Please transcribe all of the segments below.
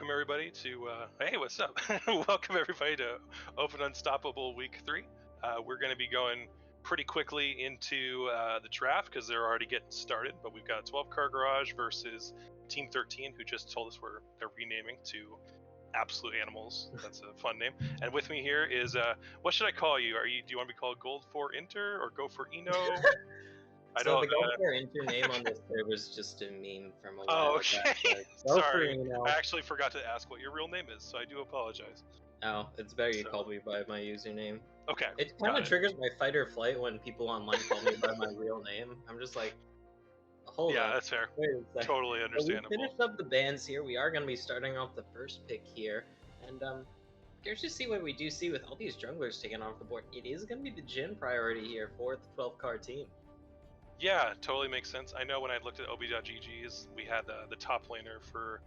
welcome everybody to hey, what's up? Welcome everybody to Open Unstoppable Week 3. We're going to be going pretty quickly into the draft because they're already getting started, but we've got 12 Car Garage versus Team 13, who just told us they're renaming to Absolute Animals. That's a fun name. And with me here is what should I call you? Do you want to be called Gold for Inter or Go for Eno? So the Gold for Inter name on this server is just a meme from a while Oh, okay. back. Sorry, I actually forgot to ask what your real name is, so I do apologize. Oh, it's better you call me by my username. Okay. It kind of triggers my fight or flight when people online call me by my real name. I'm just like, hold on. Yeah, that's fair. Totally understandable. We finished up the bans here. We are going to be starting off the first pick here. And here's to see what we do see with all these junglers taken off the board. It is going to be the Jhin priority here for the 12-car team. Yeah, totally makes sense. I know when I looked at ob.gg's, we had the top laner for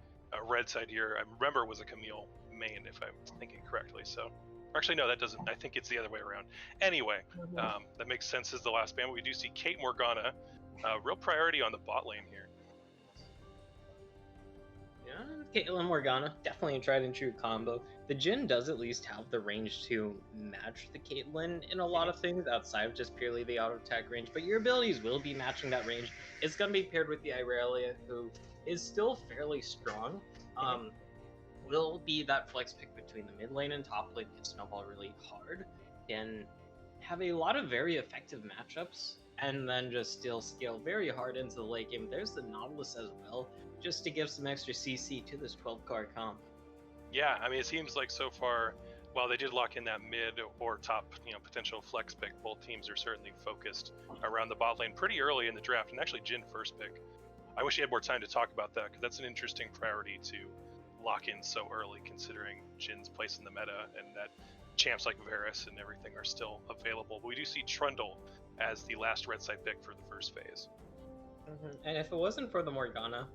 red side here. I remember it was a Camille main, if I'm thinking correctly. So, actually, no, that doesn't. I think it's the other way around. Anyway, that makes sense as the last ban. But we do see Kate Morgana, real priority on the bot lane here. Yeah, Caitlyn Morgana, definitely a tried and true combo. The Jhin does at least have the range to match the Caitlyn in a lot of things outside of just purely the auto attack range, but your abilities will be matching that range. It's going to be paired with the Irelia, who is still fairly strong. Will be that flex pick between the mid lane and top lane, can snowball really hard, can have a lot of very effective matchups, and then just still scale very hard into the late game. There's the Nautilus as well, just to give some extra CC to this 12-car comp. Yeah, I mean, it seems like so far, while they did lock in that mid or top, potential flex pick, both teams are certainly focused around the bot lane pretty early in the draft, and actually Jhin first pick. I wish you had more time to talk about that, because that's an interesting priority to lock in so early, considering Jin's place in the meta and that champs like Varus and everything are still available. But we do see Trundle as the last red side pick for the first phase. And if it wasn't for the Morgana,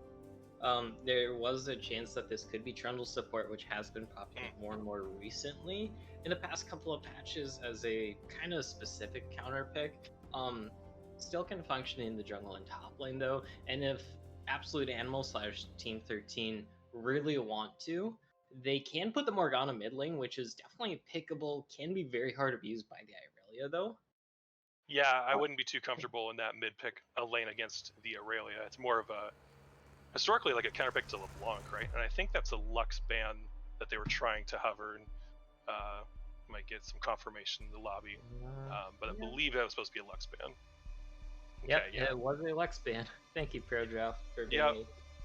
there was a chance that this could be Trundle support, which has been popping up more and more recently in the past couple of patches as a kind of specific counter pick. Still can function in the jungle and top lane though, and if Absolute Animal / Team 13 really want to, they can put the Morgana mid lane, which is definitely pickable, can be very hard abused by the Irelia though. Yeah, I wouldn't be too comfortable in that mid pick a lane against the Irelia. It's more of a historically like a counter pick to LeBlanc, right? And I think that's a Lux ban that they were trying to hover, and might get some confirmation in the lobby. But I believe that was supposed to be a Lux ban. Okay, yeah, it was a Lux ban. Thank you, ProDraft, for being a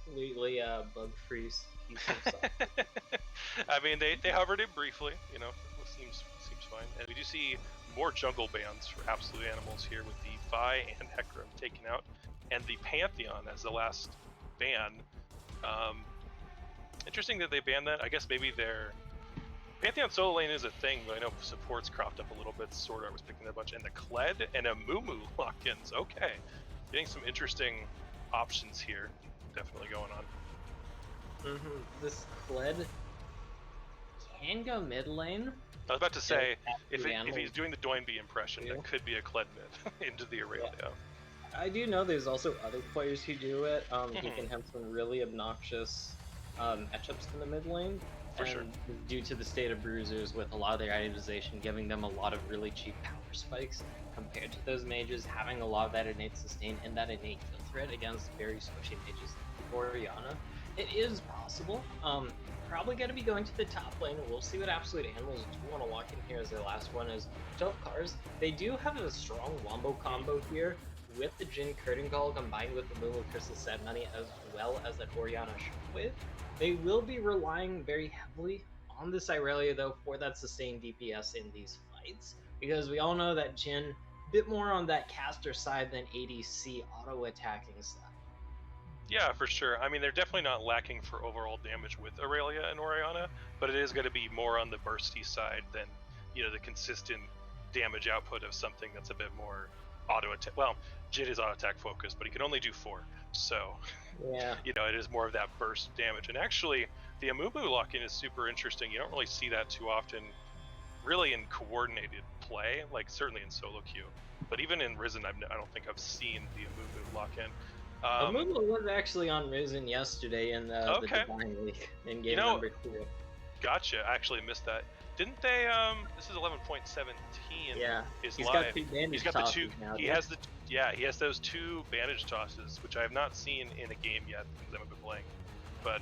completely bug-free piece of stuff. I mean, they hovered it briefly, it seems fine. And we do see more jungle bans for Absolute Animals here with the Vi and Hecarim taken out, and the Pantheon as the last ban. Interesting that they banned that. I guess maybe their Pantheon solo lane is a thing, but I know support's cropped up a little bit. Sword was picking that bunch, and the Kled and a Mumu lock-ins. Okay, getting some interesting options here. Definitely going on. This Kled can go mid lane. I was about to say, if he's doing the Doinby impression, that could be a Kled mid into the Aurelia. Yeah. I do know there's also other players who do it. He can have some really obnoxious matchups in the mid lane. For sure. Due to the state of bruisers, with a lot of their itemization giving them a lot of really cheap power spikes compared to those mages having a lot of that innate sustain and that innate kill threat against very squishy mages like Orianna. It is possible. Probably going to be going to the top lane. We'll see what Absolute Animals do want to walk in here as their last one is 12 cars. They do have a strong wombo combo here with the Jhin Curtain Call combined with the Mumu Crystal Sad Money as well as that Orianna Shockwave. They will be relying very heavily on this Irelia though for that sustained DPS in these fights, because we all know that Jhin a bit more on that caster side than ADC auto attacking stuff. Yeah, for sure. I mean, they're definitely not lacking for overall damage with Aurelia and Orianna, but it is going to be more on the bursty side than, the consistent damage output of something that's a bit more auto attack. Well, Jhin is auto attack focused, but he can only do 4. So, yeah, it is more of that burst damage. And actually, the Amumu lock-in is super interesting. You don't really see that too often, really in coordinated play, like certainly in solo queue. But even in Risen, I don't think I've seen the Amumu lock-in. Amumu was actually on Risen yesterday in the Okay. Divine League in You game know, number 2. gotcha. I actually missed that. Didn't they? This is 11.17 Yeah, is he's got live. 2 He's bandage got the two. tosses now, He dude. has the yeah. He has those 2 bandage tosses, which I have not seen in a game yet because I haven't been playing. But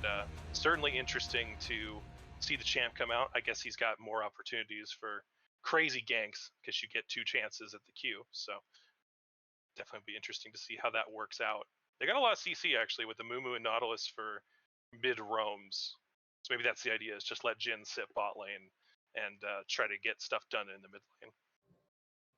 certainly interesting to see the champ come out. I guess he's got more opportunities for crazy ganks because you get 2 chances at the queue. So definitely be interesting to see how that works out. They got a lot of CC actually with the Mumu and Nautilus for mid roams. So maybe that's the idea: is just let Jin sit bot lane and try to get stuff done in the mid lane.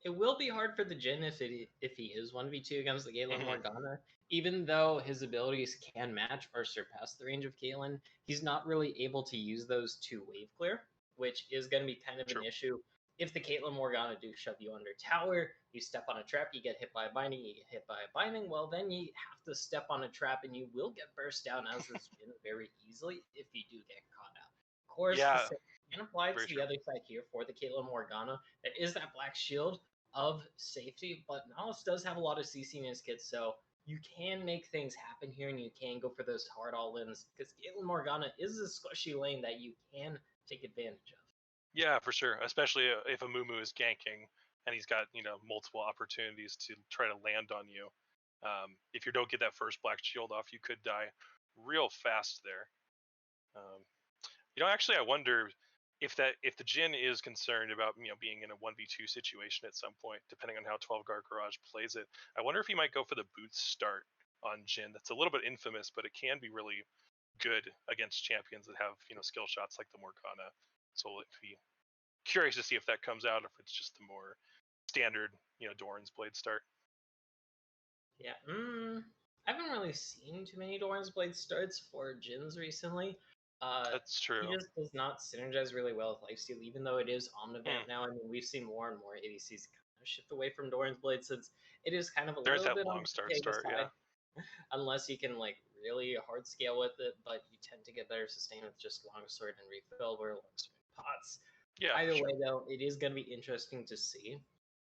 It will be hard for the Jhin if he is 1v2 against the Caitlyn Mm-hmm. Morgana. Even though his abilities can match or surpass the range of Caitlyn, he's not really able to use those to wave clear, which is going to be kind of True. an issue. If the Caitlyn Morgana do shove you under tower, you step on a trap, you get hit by a binding, you get hit by a binding, well, then you have to step on a trap and you will get burst down as this Jhin very easily if you do get caught out. Of course, the Yeah, same can apply very to the true. other side here for the Caitlyn Morgana. That is that black shield of safety, but Nautilus does have a lot of CC in his kit, so you can make things happen here and you can go for those hard all-ins because Caitlyn Morgana is a squishy lane that you can take advantage of. Yeah, for sure. Especially if a Mumu is ganking and he's got multiple opportunities to try to land on you. If you don't get that first black shield off, you could die real fast there. Actually, I wonder if the Jhin is concerned about being in a 1v2 situation at some point, depending on how 12 Guard Garage plays it. I wonder if he might go for the boot start on Jhin. That's a little bit infamous, but it can be really good against champions that have skill shots like the Morgana. So it'd be curious to see if that comes out, if it's just the more standard Doran's Blade start. Yeah, I haven't really seen too many Doran's Blade starts for Jins recently. That's He true. just does not synergize really well with Lifesteal, even though it is Omnivamp now. I mean, we've seen more and more ADCs kind of shift away from Doran's Blade since it is kind of a There is little that bit on long the start potato yeah. side, unless you can like really hard scale with it, but you tend to get better sustain with just Longsword and Refill or Longsword pots. Yeah, Either for way, sure. though, it is going to be interesting to see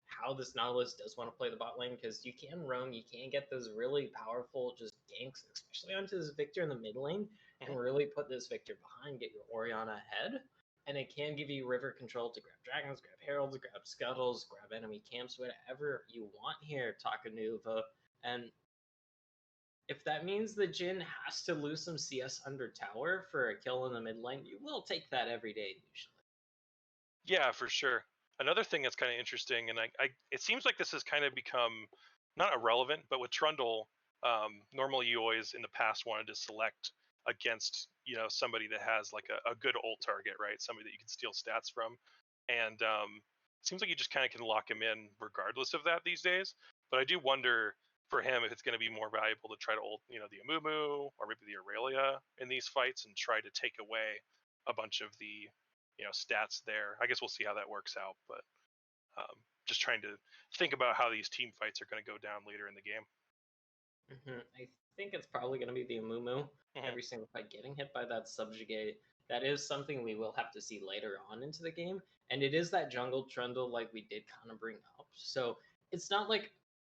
how this Nautilus does want to play the bot lane because you can roam, you can get those really powerful just ganks, especially onto this Victor in the mid lane, and really put this Victor behind, get your Orianna ahead. And it can give you river control to grab dragons, grab heralds, grab scuttles, grab enemy camps, whatever you want here, Takanuva. And if that means the Jhin has to lose some CS under tower for a kill in the mid lane, you will take that every day usually. Yeah, for sure. Another thing that's kind of interesting, and it seems like this has kind of become not irrelevant, but with Trundle, normally you always in the past wanted to select against somebody that has like a good ult target, right? Somebody that you can steal stats from, and it seems like you just kind of can lock him in regardless of that these days. But I do wonder for him if it's going to be more valuable to try to ult the Amumu or maybe the Aurelia in these fights and try to take away a bunch of the stats there. I guess we'll see how that works out, but just trying to think about how these team fights are going to go down later in the game. I think it's probably going to be the Amumu every single fight getting hit by that subjugate. That is something we will have to see later on into the game, and it is that jungle trundle like we did kind of bring up. So it's not like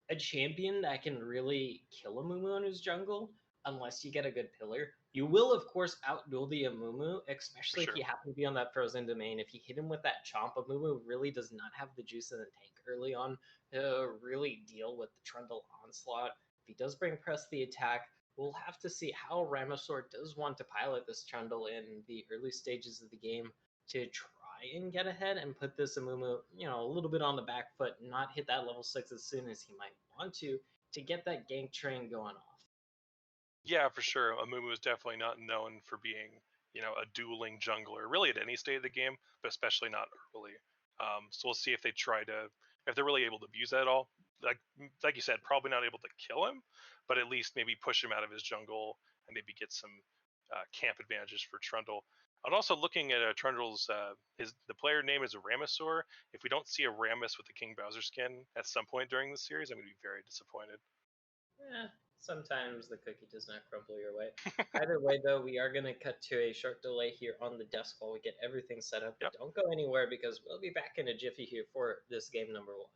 a champion that can really kill a Mumu in his jungle unless you get a good pillar. You will, of course, outduel the Amumu, especially if Sure. you happen to be on that frozen domain. If you hit him with that chomp, Amumu really does not have the juice in the tank early on to really deal with the Trundle onslaught. If he does bring press the attack, we'll have to see how Ramosor does want to pilot this Trundle in the early stages of the game to try and get ahead and put this Amumu, a little bit on the back foot, not hit that level 6 as soon as he might want to get that gank train going off. Yeah, for sure. Amumu is definitely not known for being, a dueling jungler, really at any state of the game, but especially not early. So we'll see if they're really able to abuse that at all. Like you said, probably not able to kill him, but at least maybe push him out of his jungle and maybe get some camp advantages for Trundle. I'm also looking at Trundle's the player name is Ramosor. If we don't see a Rammus with the King Bowser skin at some point during the series, I'm going to be very disappointed. Sometimes the cookie does not crumble your way. Either way, though, we are going to cut to a short delay here on the desk while we get everything set up. Yep. Don't go anywhere because we'll be back in a jiffy here for this game number 1.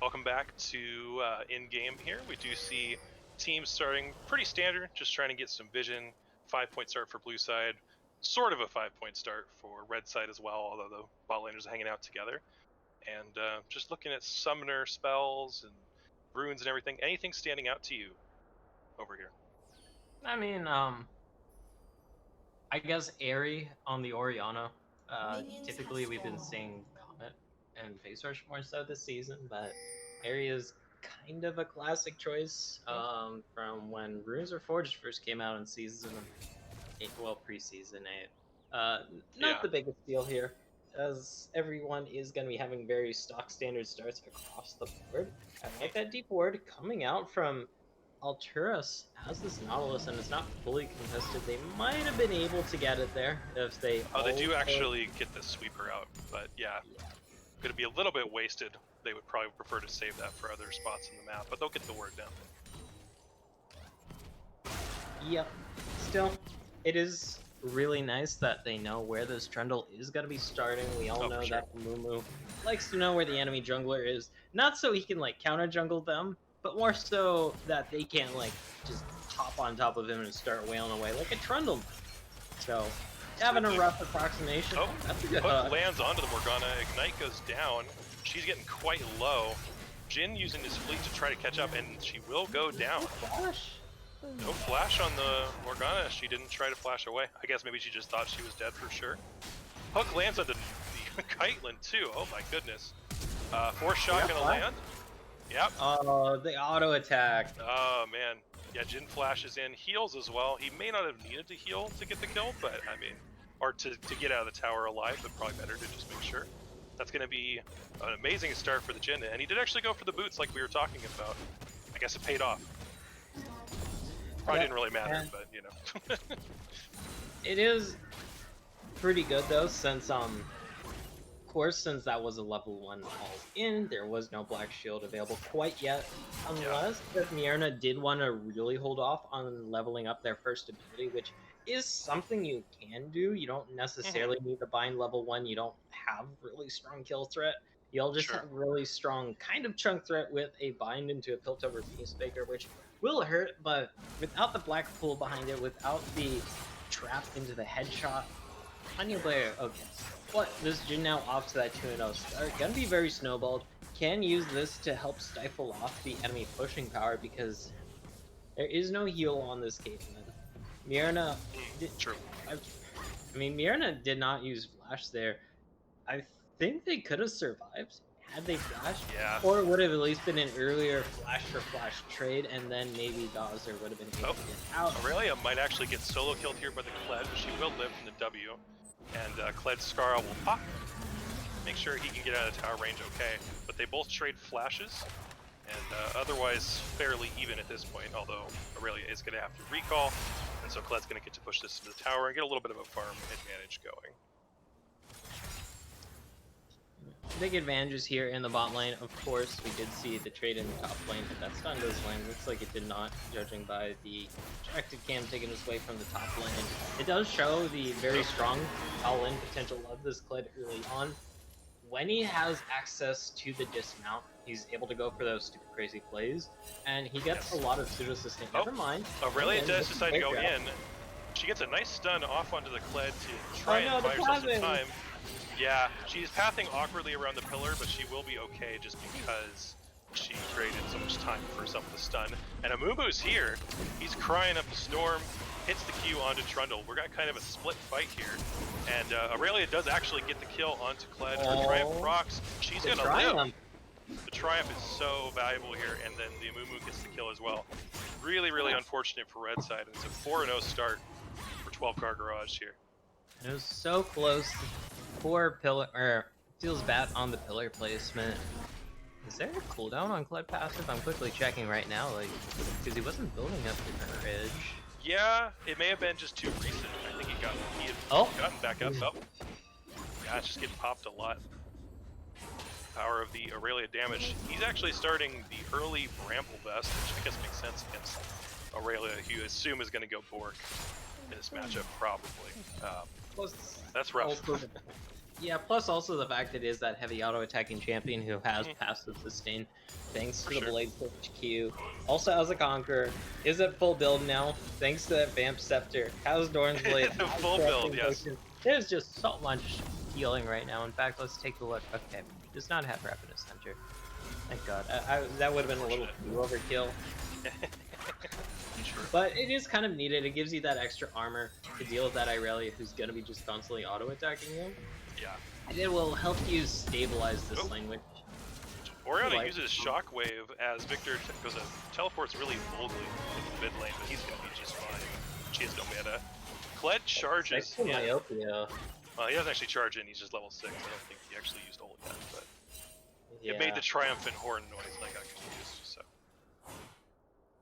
Welcome back to in-game here. We do see teams starting pretty standard, just trying to get some vision. 5-point start for blue side, sort of a 5-point start for red side as well, although the bot laners are hanging out together. And just looking at summoner spells and runes and everything. Anything standing out to you over here? I mean, I guess Airy on the Orianna. Typically, we've been seeing Comet and Face Rush more so this season, but Airy is kind of a classic choice from when Runes Are Forged first came out in season 8, well, preseason 8. Not the biggest deal here, as everyone is going to be having very stock standard starts across the board. I like that deep ward coming out from Alturas has this Nautilus and it's not fully contested. They might have been able to get it there if they. Oh, they do actually get the sweeper out, but yeah, going to be a little bit wasted. They would probably prefer to save that for other spots in the map, but they'll get the word down. Yep. Still, it is really nice that they know where this Trundle is going to be starting. We all know that Mumu likes to know where the enemy jungler is, not so he can like counter jungle them, but more so that they can't like just hop on top of him and start wailing away like a Trundle. So having a rough approximation. Oh, that's a good hook lands onto the Morgana. Ignite goes down. She's getting quite low. Jin using his fleet to try to catch up, and she will go down. No flash on the Morgana. She didn't try to flash away. I guess maybe she just thought she was dead for sure. Hook lands on the Kiteland too. Oh my goodness. Force shot gonna land. Yep. Oh, the auto attack. Oh man. Yeah, Jin flashes in, heals as well. He may not have needed to heal to get the kill, but I mean, or to get out of the tower alive, but probably better to just make sure. That's going to be an amazing start for the Jin, and he did actually go for the boots like we were talking about. I guess it paid off. Probably didn't really matter, but you know. It is pretty good though, since since that was a level 1 all in, there was no black shield available quite yet, unless if Mierna did want to really hold off on leveling up their first ability, which is something you can do. You don't necessarily need to bind level 1. You don't have really strong kill threat. You'll just have really strong kind of chunk threat with a bind into a Piltover Peacemaker, which will hurt, but without the black pool behind it, without the trap into the headshot, on your player, okay. But this Jin now off to that 2-0 start. Gonna be very snowballed. Can use this to help stifle off the enemy pushing power because there is no heal on this Caitlyn. Mierna I mean, Mierna did not use flash there. I think they could have survived had they flashed. Yeah. Or it would have at least been an earlier flash for flash trade, and then maybe Gauzer would have been able to get out. Aurelia might actually get solo killed here by the Kled, but she will live from the W. And Kled's Scar will pop. Make sure he can get out of tower range okay. But they both trade flashes, and otherwise fairly even at this point, although Aurelia is going to have to recall, and so Kled's going to get to push this to the tower and get a little bit of a farm advantage going. Big advantages here in the bot lane. Of course, we did see the trade in the top lane, but that stun does land. Looks like it did not, judging by the directed cam taking us away from the top lane. It does show the very strong all-in potential of this Kled early on. When he has access to the dismount, he's able to go for those stupid crazy plays, and he gets a lot of pseudo-assistant. Never mind. Aurelia does decide to go in. She gets a nice stun off onto the Kled to try and buy herself some time. Yeah, she's pathing awkwardly around the pillar, but she will be okay just because she traded so much time for some of the stun. And Amumu's here. He's crying up a storm, hits the Q onto Trundle. We're got kind of a split fight here. And Aurelia does actually get the kill onto Kled. Her Triumph rocks. She's going to live. The Triumph is so valuable here, and then the Amumu gets the kill as well. Really, really unfortunate for red side. It's a 4-0 start for 12 Car Garage here. It was so close. Poor pillar, or feels bad on the pillar placement. Is there a cooldown on Kled passive? I'm quickly checking right now, like, because he wasn't building up the courage. Yeah, it may have been just too recent. I think he had gotten back up. Oh. Yeah, it's just getting popped a lot. Power of the Aurelia damage. He's actually starting the early Bramble Vest, which I guess makes sense against Aurelia, who you assume is going to go Bork in this matchup, probably. That's rough. Yeah, plus also the fact that it is that heavy auto-attacking champion who has passive sustain thanks to the sure. Blade Switch Q. Also has a Conqueror, is at full build now, thanks to that Vamp Scepter, has Dorn's Blade, The has full build, Corrupting yes. Potion. There's just so much healing right now. In fact, let's take a look. Okay, does not have Rapidus Center. Thank God. That would have been a little too overkill. Sure. But it is kind of needed. It gives you that extra armor to deal with that Irelia who's going to be just constantly auto-attacking you. Yeah. And it will help you stabilize this lane, which... Orianna uses Shockwave as Victor goes teleports really boldly in the mid lane, but he's going to be just fine. She has no mana. Kled charges in. Myopia. Well, he doesn't actually charge in, he's just level 6. I don't think he actually used ult yet, but Yeah. it made the triumphant horn noise like I confused, so.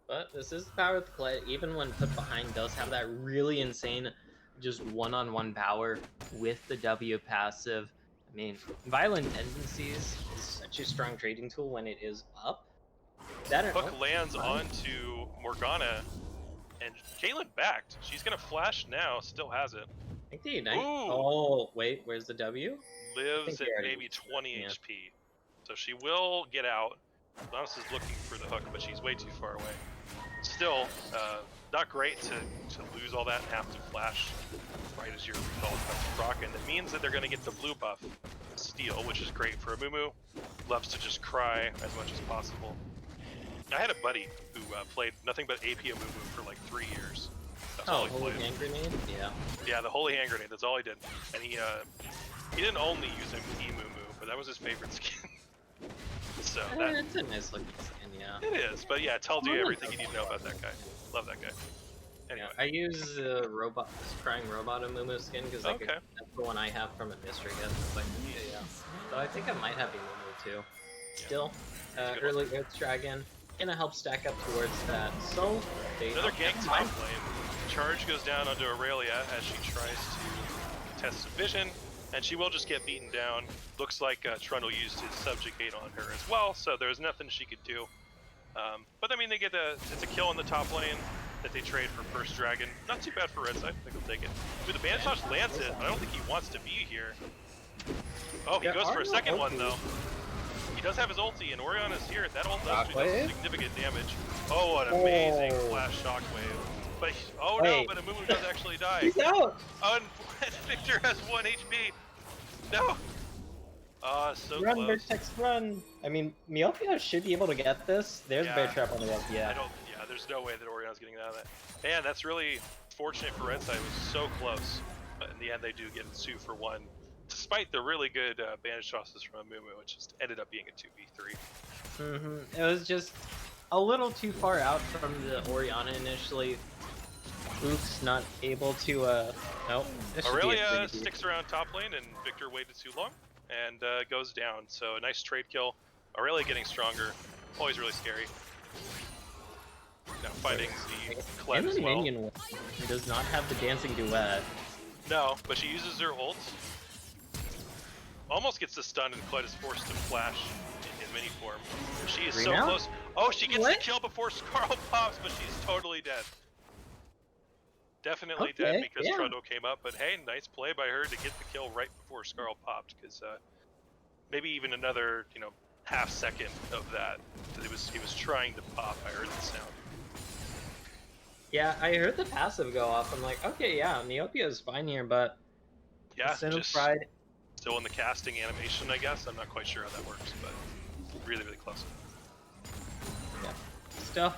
But this is the power of the Kled, even when put behind, does have that really insane just one-on-one power with the W passive. I mean, Violent Tendencies is such a strong trading tool when it is up. That Hook lands onto Morgana, and Caitlyn backed. She's gonna flash now, still has it. I think the Ignite... Ooh. Oh, wait, where's the W? Lives at already maybe used 20 yeah. HP. So she will get out. Lanos is looking for the hook, but she's way too far away. Still, not great to lose all that and have to flash right as your recall comes to proc, and it means that they're going to get the blue buff, Steel, which is great for Amumu. Loves to just cry as much as possible. I had a buddy who played nothing but AP Amumu for like 3 years. That's all he Holy played. Hand Grenade? Yeah. Yeah, the Holy Hand Grenade, that's all he did. And he didn't only use Emumu, but that was his favorite skin. So It's a nice looking skin, yeah. It is, but yeah, it tells you everything you need to know about that guy. Love that guy. Anyway. Yeah, I use this Crying Robot Amumu skin because that's the one I have from a mystery hit. Like, yeah. So I think I might have Amumu too. Still, early Earth Dragon gonna help stack up towards that. So another gank top lane. Charge goes down onto Aurelia as she tries to contest some vision, and she will just get beaten down. Looks like Trundle used his subjugate on her as well, so there's nothing she could do. But I mean, they get it's a kill in the top lane that they trade for first dragon. Not too bad for Red Side. I think they'll take it. Dude, the Banished lands it. I don't think he wants to be here. Oh, he goes for a second one though. He does have his ulti, and Orianna's here. That ult does do significant damage. Oh, an amazing flash shockwave. But but Amumu does actually die. He's out. And Victor has 1 HP. No. So run, close. Vertex, run! I mean, Myopia should be able to get this. There's Bear Trap on the left, yeah. There's no way that Orion's getting out of that. Man, that's really fortunate for Red Side. It was so close. But in the end, they do get 2 for 1. Despite the really good bandage tosses from Amumu, which just ended up being a 2v3. It was just a little too far out from the Orianna initially. Oops, not able to, nope. Aurelia sticks around top lane, and Victor waited too long. And goes down, so a nice trade kill. Aurelia getting stronger, always really scary. Now fighting the Kled as well. Minion does not have the dancing duet. No, but she uses her ult. Almost gets the stun, and Kled is forced to flash in mini form. She is so close. Oh, she gets the kill before Skarl pops, but she's totally dead. Definitely dead because Trundle came up, but hey, nice play by her to get the kill right before Skarl popped, because maybe even another, half second of that, because he was trying to pop. I heard the sound. Yeah, I heard the passive go off. I'm like, okay, yeah, Myopia is fine here, but yeah, just pride. Still in the casting animation, I guess. I'm not quite sure how that works, but really, really close. Yeah, still.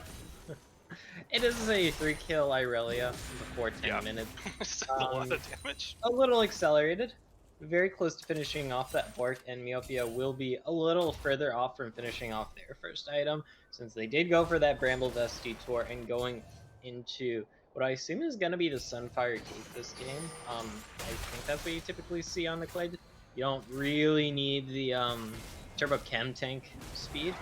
It is a 3-kill Irelia before 10 minutes. Still a lot of damage. A little accelerated. Very close to finishing off that Bork, and Myopia will be a little further off from finishing off their first item, since they did go for that Bramble Vest detour and going into what I assume is going to be the Sunfire Cave this game. I think that's what you typically see on the Kled. You don't really need the Turbo Chem Tank speed.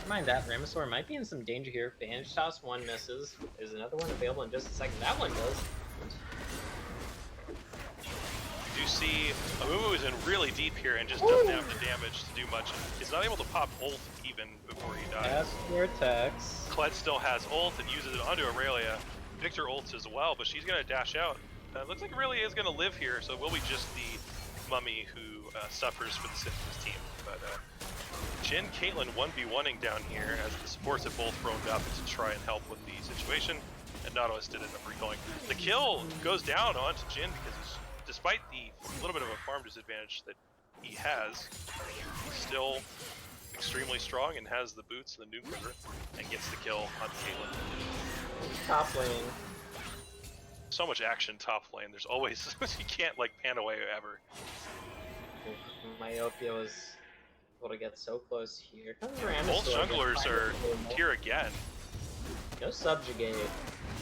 Mind that, Ramosaur might be in some danger here. Bandage Toss, 1 misses. There's another one available in just a second. That one does. You see, Amumu is in really deep here and just doesn't have the damage to do much. He's not able to pop ult even before he dies. Vortex. Kled still has ult and uses it onto Aurelia. Victor ults as well, but she's going to dash out. Looks like Aurelia is going to live here, so it will be just the Mummy who suffers for the sins of his team. But Jin, Caitlyn 1v1ing down here as the supports have both roamed up to try and help with the situation, and Nautilus did end up recalling. The kill goes down onto Jin because despite the little bit of a farm disadvantage that he has, he's still extremely strong and has the boots and the nuke river and gets the kill on Caitlyn. Top lane. So much action top lane. There's always you can't like pan away ever. Myopia was able to get so close here. Both junglers are here again. No subjugate.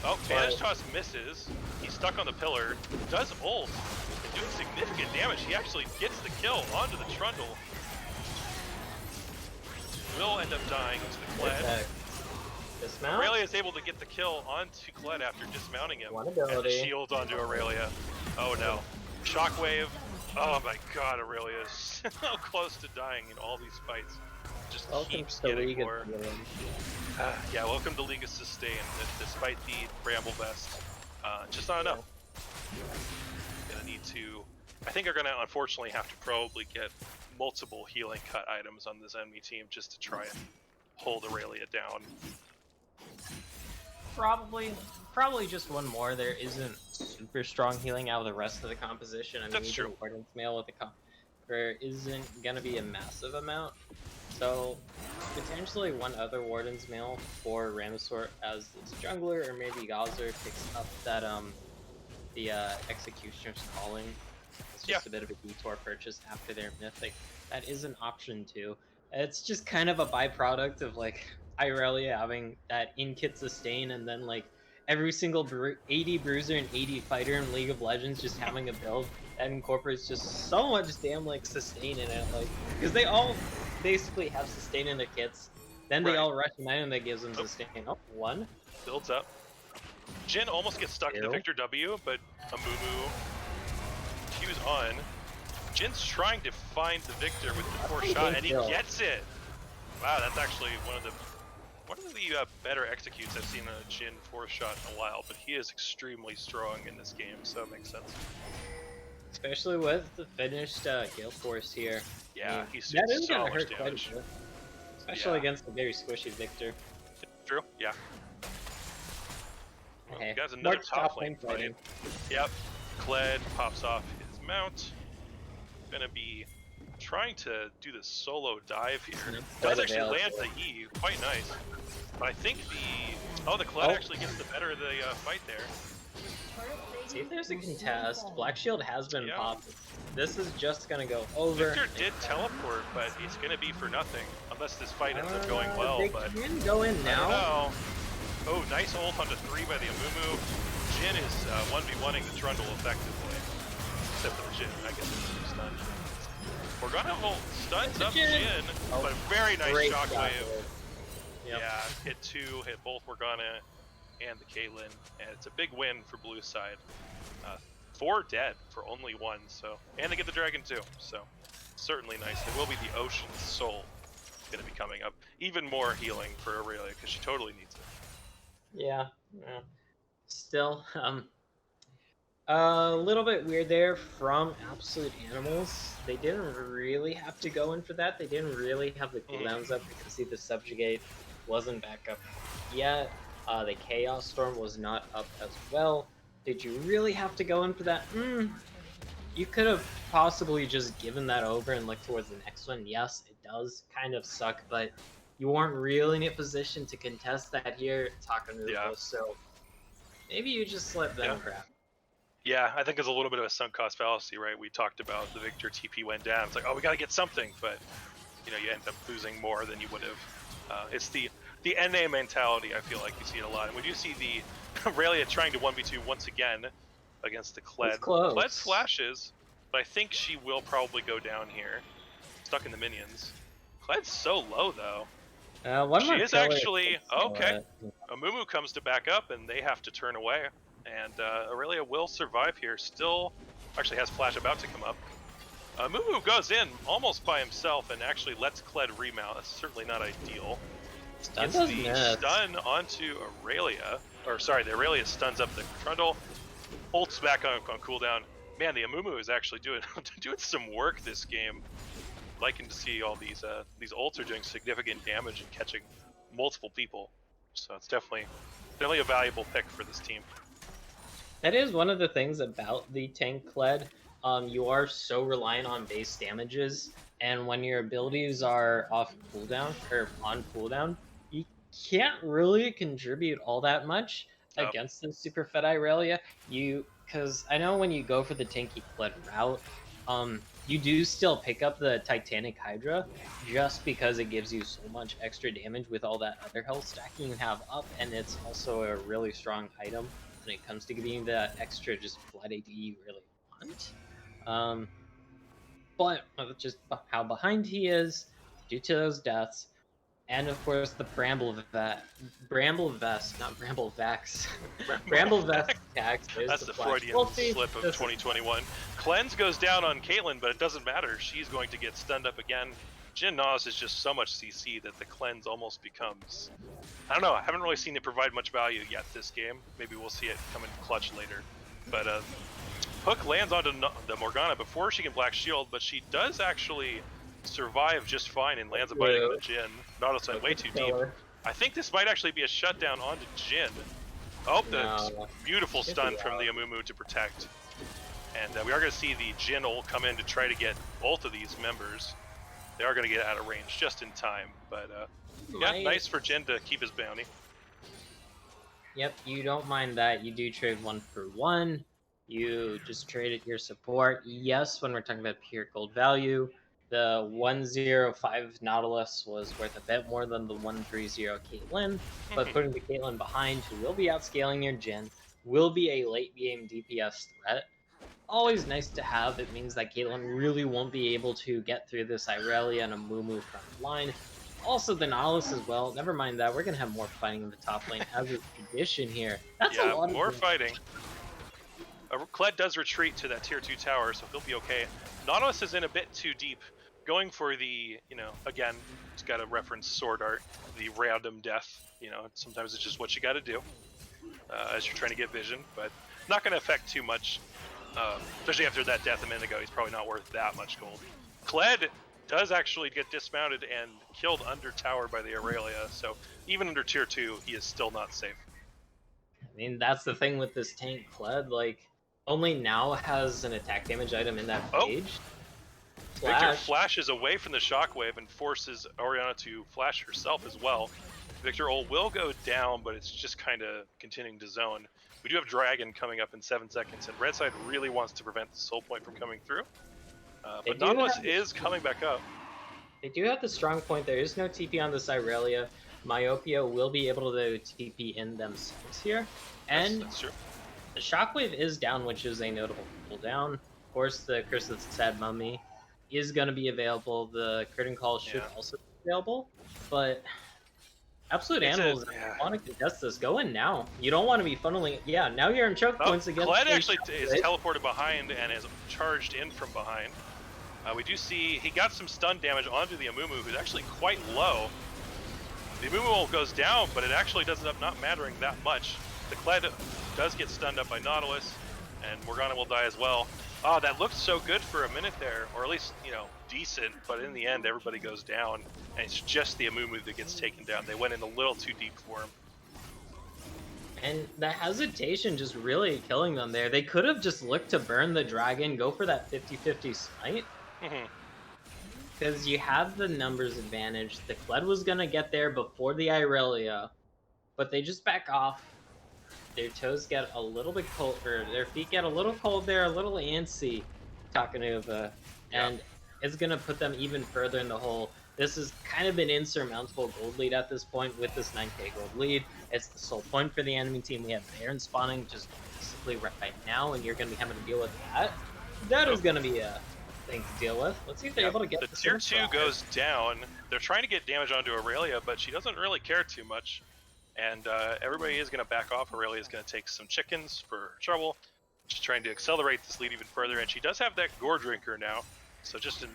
Oh, Vanish Toss misses. He's stuck on the pillar. Does ult and doing significant damage. He actually gets the kill onto the Trundle. Will end up dying to the Kled. Dismount. Aurelia is able to get the kill onto Kled after dismounting him. One ability. And the shield onto Aurelia. Oh no. Shockwave. Oh my god, Aurelia is so close to dying in all these fights. Just keeps getting more. Yeah, welcome to League of Sustain. Despite the Bramble Vest, just not enough. Gonna need to. I think are gonna unfortunately have to probably get multiple healing cut items on this enemy team just to try and hold Aurelia down. Probably just one more. There isn't super strong healing out of the rest of the composition. I mean, That's true. Warden's Mail with the there isn't gonna be a massive amount. So potentially one other Warden's Mail for Ramsor as this jungler, or maybe Gazer picks up that the Executioner's Calling. It's just a bit of a detour purchase after their mythic. That is an option too. It's just kind of a byproduct of like Irelia having that in-kit sustain, and then like every single 80 bruiser and 80 fighter in League of Legends just having a build that incorporates just so much damn like sustain in it, like because they all basically have sustain in their kits. Then they all rush an item that gives them sustain. Oh, one builds up. Jin almost gets stuck in the Victor W, but Amumu Q's on. Jin's trying to find the Victor with the core shot, and he gets it. Wow, that's actually one of the better executes I've seen a Jin 4th shot in a while, but he is extremely strong in this game, so it makes sense. Especially with the finished Gale Force here. Yeah, he's doing so much damage. Especially against a very squishy Victor. True, yeah. Well, Okay. you guys, another top lane fight. Yep, Kled pops off his mount. Gonna be trying to do the solo dive here. Does actually land the E, quite nice. But I think the Kled actually gets the better of the fight there. See if there's a contest. Black Shield has been popped. This is just gonna go over. Victor did teleport, but it's gonna be for nothing unless this fight ends up going well. They But can go in now. Oh, nice ult onto 3 by the Amumu. Jin is 1v1ing the Trundle effectively, except for the Jin. I guess it's stunned. Morgana ult stuns up Jin, but a very nice shockwave. Yeah, hit 2, hit both Morgana and the Caitlyn, and it's a big win for blue side. 4 dead for only 1, so, and they get the dragon too, so certainly nice. There will be the Ocean Soul going to be coming up. Even more healing for Aurelia because she totally needs it. Yeah. Still, a little bit weird there from Absolute Animals. They didn't really have to go in for that. They didn't really have the cooldowns up. You can see the Subjugate wasn't back up yet. The Chaos Storm was not up as well. Did you really have to go in for that? You could have possibly just given that over and looked towards the next one. Yes, it does kind of suck, but you weren't really in a position to contest that here, Takanuva, so maybe you just let them crap. Yeah, I think it's a little bit of a sunk cost fallacy, right? We talked about the Victor TP went down. It's like, oh, we got to get something, but you end up losing more than you would have. It's the NA mentality. I feel like you see it a lot, and we do see the Aurelia trying to 1v2 once again against the Kled. Kled flashes, but I think she will probably go down here, stuck in the minions. Kled's so low though. She is actually okay. Amumu comes to back up, and they have to turn away. And Aurelia will survive here. Still, actually has flash about to come up. Amumu goes in almost by himself and actually lets Kled remount. That's certainly not ideal. Gets the stun onto Aurelia. Or sorry, the Aurelia stuns up the Trundle. Ults back on cooldown. Man, the Amumu is actually doing doing some work this game. Liking to see all these ults are doing significant damage and catching multiple people. So it's definitely a valuable pick for this team. That is one of the things about the tank Kled. You are so reliant on base damages, and when your abilities are off cooldown or on cooldown, you can't really contribute all that much against the super fed Irelia. Because I know when you go for the tanky Kled route, you do still pick up the Titanic Hydra just because it gives you so much extra damage with all that other health stacking you have up, and it's also a really strong item when it comes to getting the extra just flat AD you really want. But just how behind he is due to those deaths, and of course the Bramble Vest, not Bramble Vex. Bramble Vest tax. That's the Freudian slip of 2021. Cleanse goes down on Caitlyn, but it doesn't matter. She's going to get stunned up again. Jhin Nas is just so much CC that the cleanse almost becomes... I don't know, I haven't really seen it provide much value yet this game. Maybe we'll see it come in clutch later. But Hook lands onto the Morgana before she can Black Shield, but she does actually survive just fine and lands a biting on Jhin. Nautilus went way too deep. I think this might actually be a shutdown onto Jhin. Oh, the beautiful stun from the Amumu to protect. And we are going to see the Jhin ult come in to try to get both of these members. They are going to get out of range just in time, but yeah, nice for Jhin to keep his bounty. Yep, you don't mind that. You do trade 1 for 1. You just traded your support. Yes, when we're talking about pure gold value, the 105 Nautilus was worth a bit more than the 130 Caitlyn, but putting the Caitlyn behind, who will be outscaling your Jhin, will be a late game DPS threat. Always nice to have. It means that Caitlyn really won't be able to get through this Irelia and a Mumu front line. Also the Nautilus as well. Never mind that. We're going to have more fighting in the top lane as a tradition here. That's a lot of more fighting. Kled does retreat to that tier 2 tower, so he'll be okay. Nautilus is in a bit too deep. Going for the, again, it's got to reference Sword Art, the random death. Sometimes it's just what you got to do as you're trying to get vision, but not going to affect too much. Especially after that death a minute ago, he's probably not worth that much gold. Kled does actually get dismounted and killed under tower by the Aurelia, so even under tier 2, he is still not safe. I mean, that's the thing with this tank Kled, like, only now has an attack damage item in that page. Victor flashes away from the shockwave and forces Orianna to flash herself as well. Victor ult will go down, but it's just kind of continuing to zone. We do have Dragon coming up in 7 seconds, and Red Side really wants to prevent the soul point from coming through. But Nautilus is coming back up. They do have the strong point. There is no TP on this Irelia. Myopia will be able to TP in themselves here. And that's true. The Shockwave is down, which is a notable cooldown. Of course, the Curse of the Sad Mummy is going to be available. The Curtain Call should also be available. But Absolute Animals, if you want to contest this, go in now. You don't want to be funneling. Yeah, now you're in choke points again. Kled actually is teleported behind and is charged in from behind. We do see he got some stun damage onto the Amumu, who's actually quite low. The Amumu goes down, but it actually does end up not mattering that much. The Kled does get stunned up by Nautilus, and Morgana will die as well. Oh, that looked so good for a minute there, or at least, decent, but in the end, everybody goes down, and it's just the Amumu that gets taken down. They went in a little too deep for him. And the hesitation just really killing them there. They could have just looked to burn the dragon, go for that 50-50 smite. Because you have the numbers advantage. The Kled was going to get there before the Irelia, but they just back off. Their toes get a little bit cold, or their feet get a little cold there, a little antsy, Takanova, and it's going to put them even further in the hole. This is kind of an insurmountable gold lead at this point with this 9k gold lead. It's the sole point for the enemy team. We have Baron spawning just basically right now, and you're going to be having to deal with that. That is going to be a thing to deal with. Let's see if they're able to get the tier 2 goes down. They're trying to get damage onto Aurelia, but she doesn't really care too much. And everybody is going to back off. Aurelia is going to take some chickens for trouble. She's trying to accelerate this lead even further, and she does have that Gore Drinker now. So just a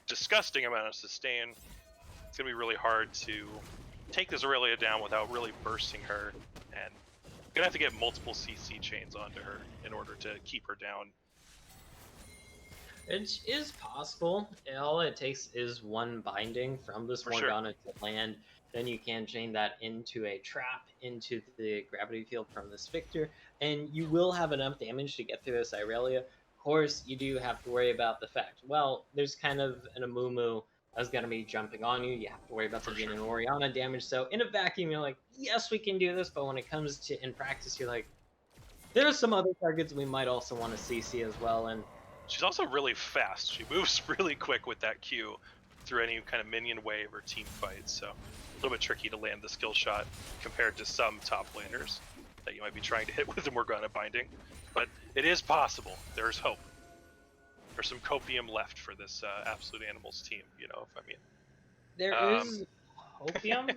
disgusting amount of sustain. It's going to be really hard to take this Aurelia down without really bursting her. And you're going to have to get multiple CC chains onto her in order to keep her down. It is possible. All it takes is one binding from this For sure. Morgana to land. Then you can chain that into a trap, into the gravity field from this Victor, and you will have enough damage to get through this Irelia. Of course, you do have to worry about the fact, well, there's kind of an Amumu that's going to be jumping on you. You have to worry about the For Jhin sure. and Orianna damage. So in a vacuum, you're like, yes, we can do this. But when it comes to in practice, you're like, there are some other targets we might also want to CC as well. And She's also really fast. She moves really quick with that Q through any kind of minion wave or team fight, so a little bit tricky to land the skill shot compared to some top laners that you might be trying to hit with the Morgana binding. But it is possible. There's hope. There's some copium left for this Absolute Animals team, you know, if I mean. there is hopium,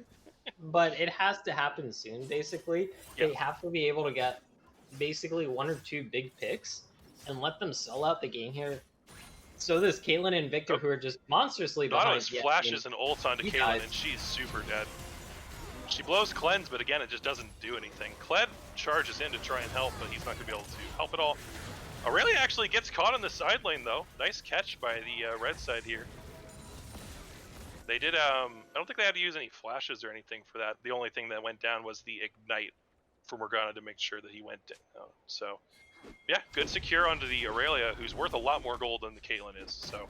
but it has to happen soon, basically. Yeah. They have to be able to get basically one or two big picks and let them sell out the game here. So this Caitlyn and Victor, who are just monstrously behind. Nautilus flashes an ult onto Caitlyn, dies. and she's super dead. She blows Cleanse, but again, it just doesn't do anything. Kled charges in to try and help, but he's not going to be able to help at all. Aurelia actually gets caught on the side lane, though. Nice catch by the red side here. They did, I don't think they had to use any flashes or anything for that. The only thing that went down was the Ignite for Morgana to make sure that he went down. So, yeah, good secure onto the Aurelia, who's worth a lot more gold than the Caitlyn is. So,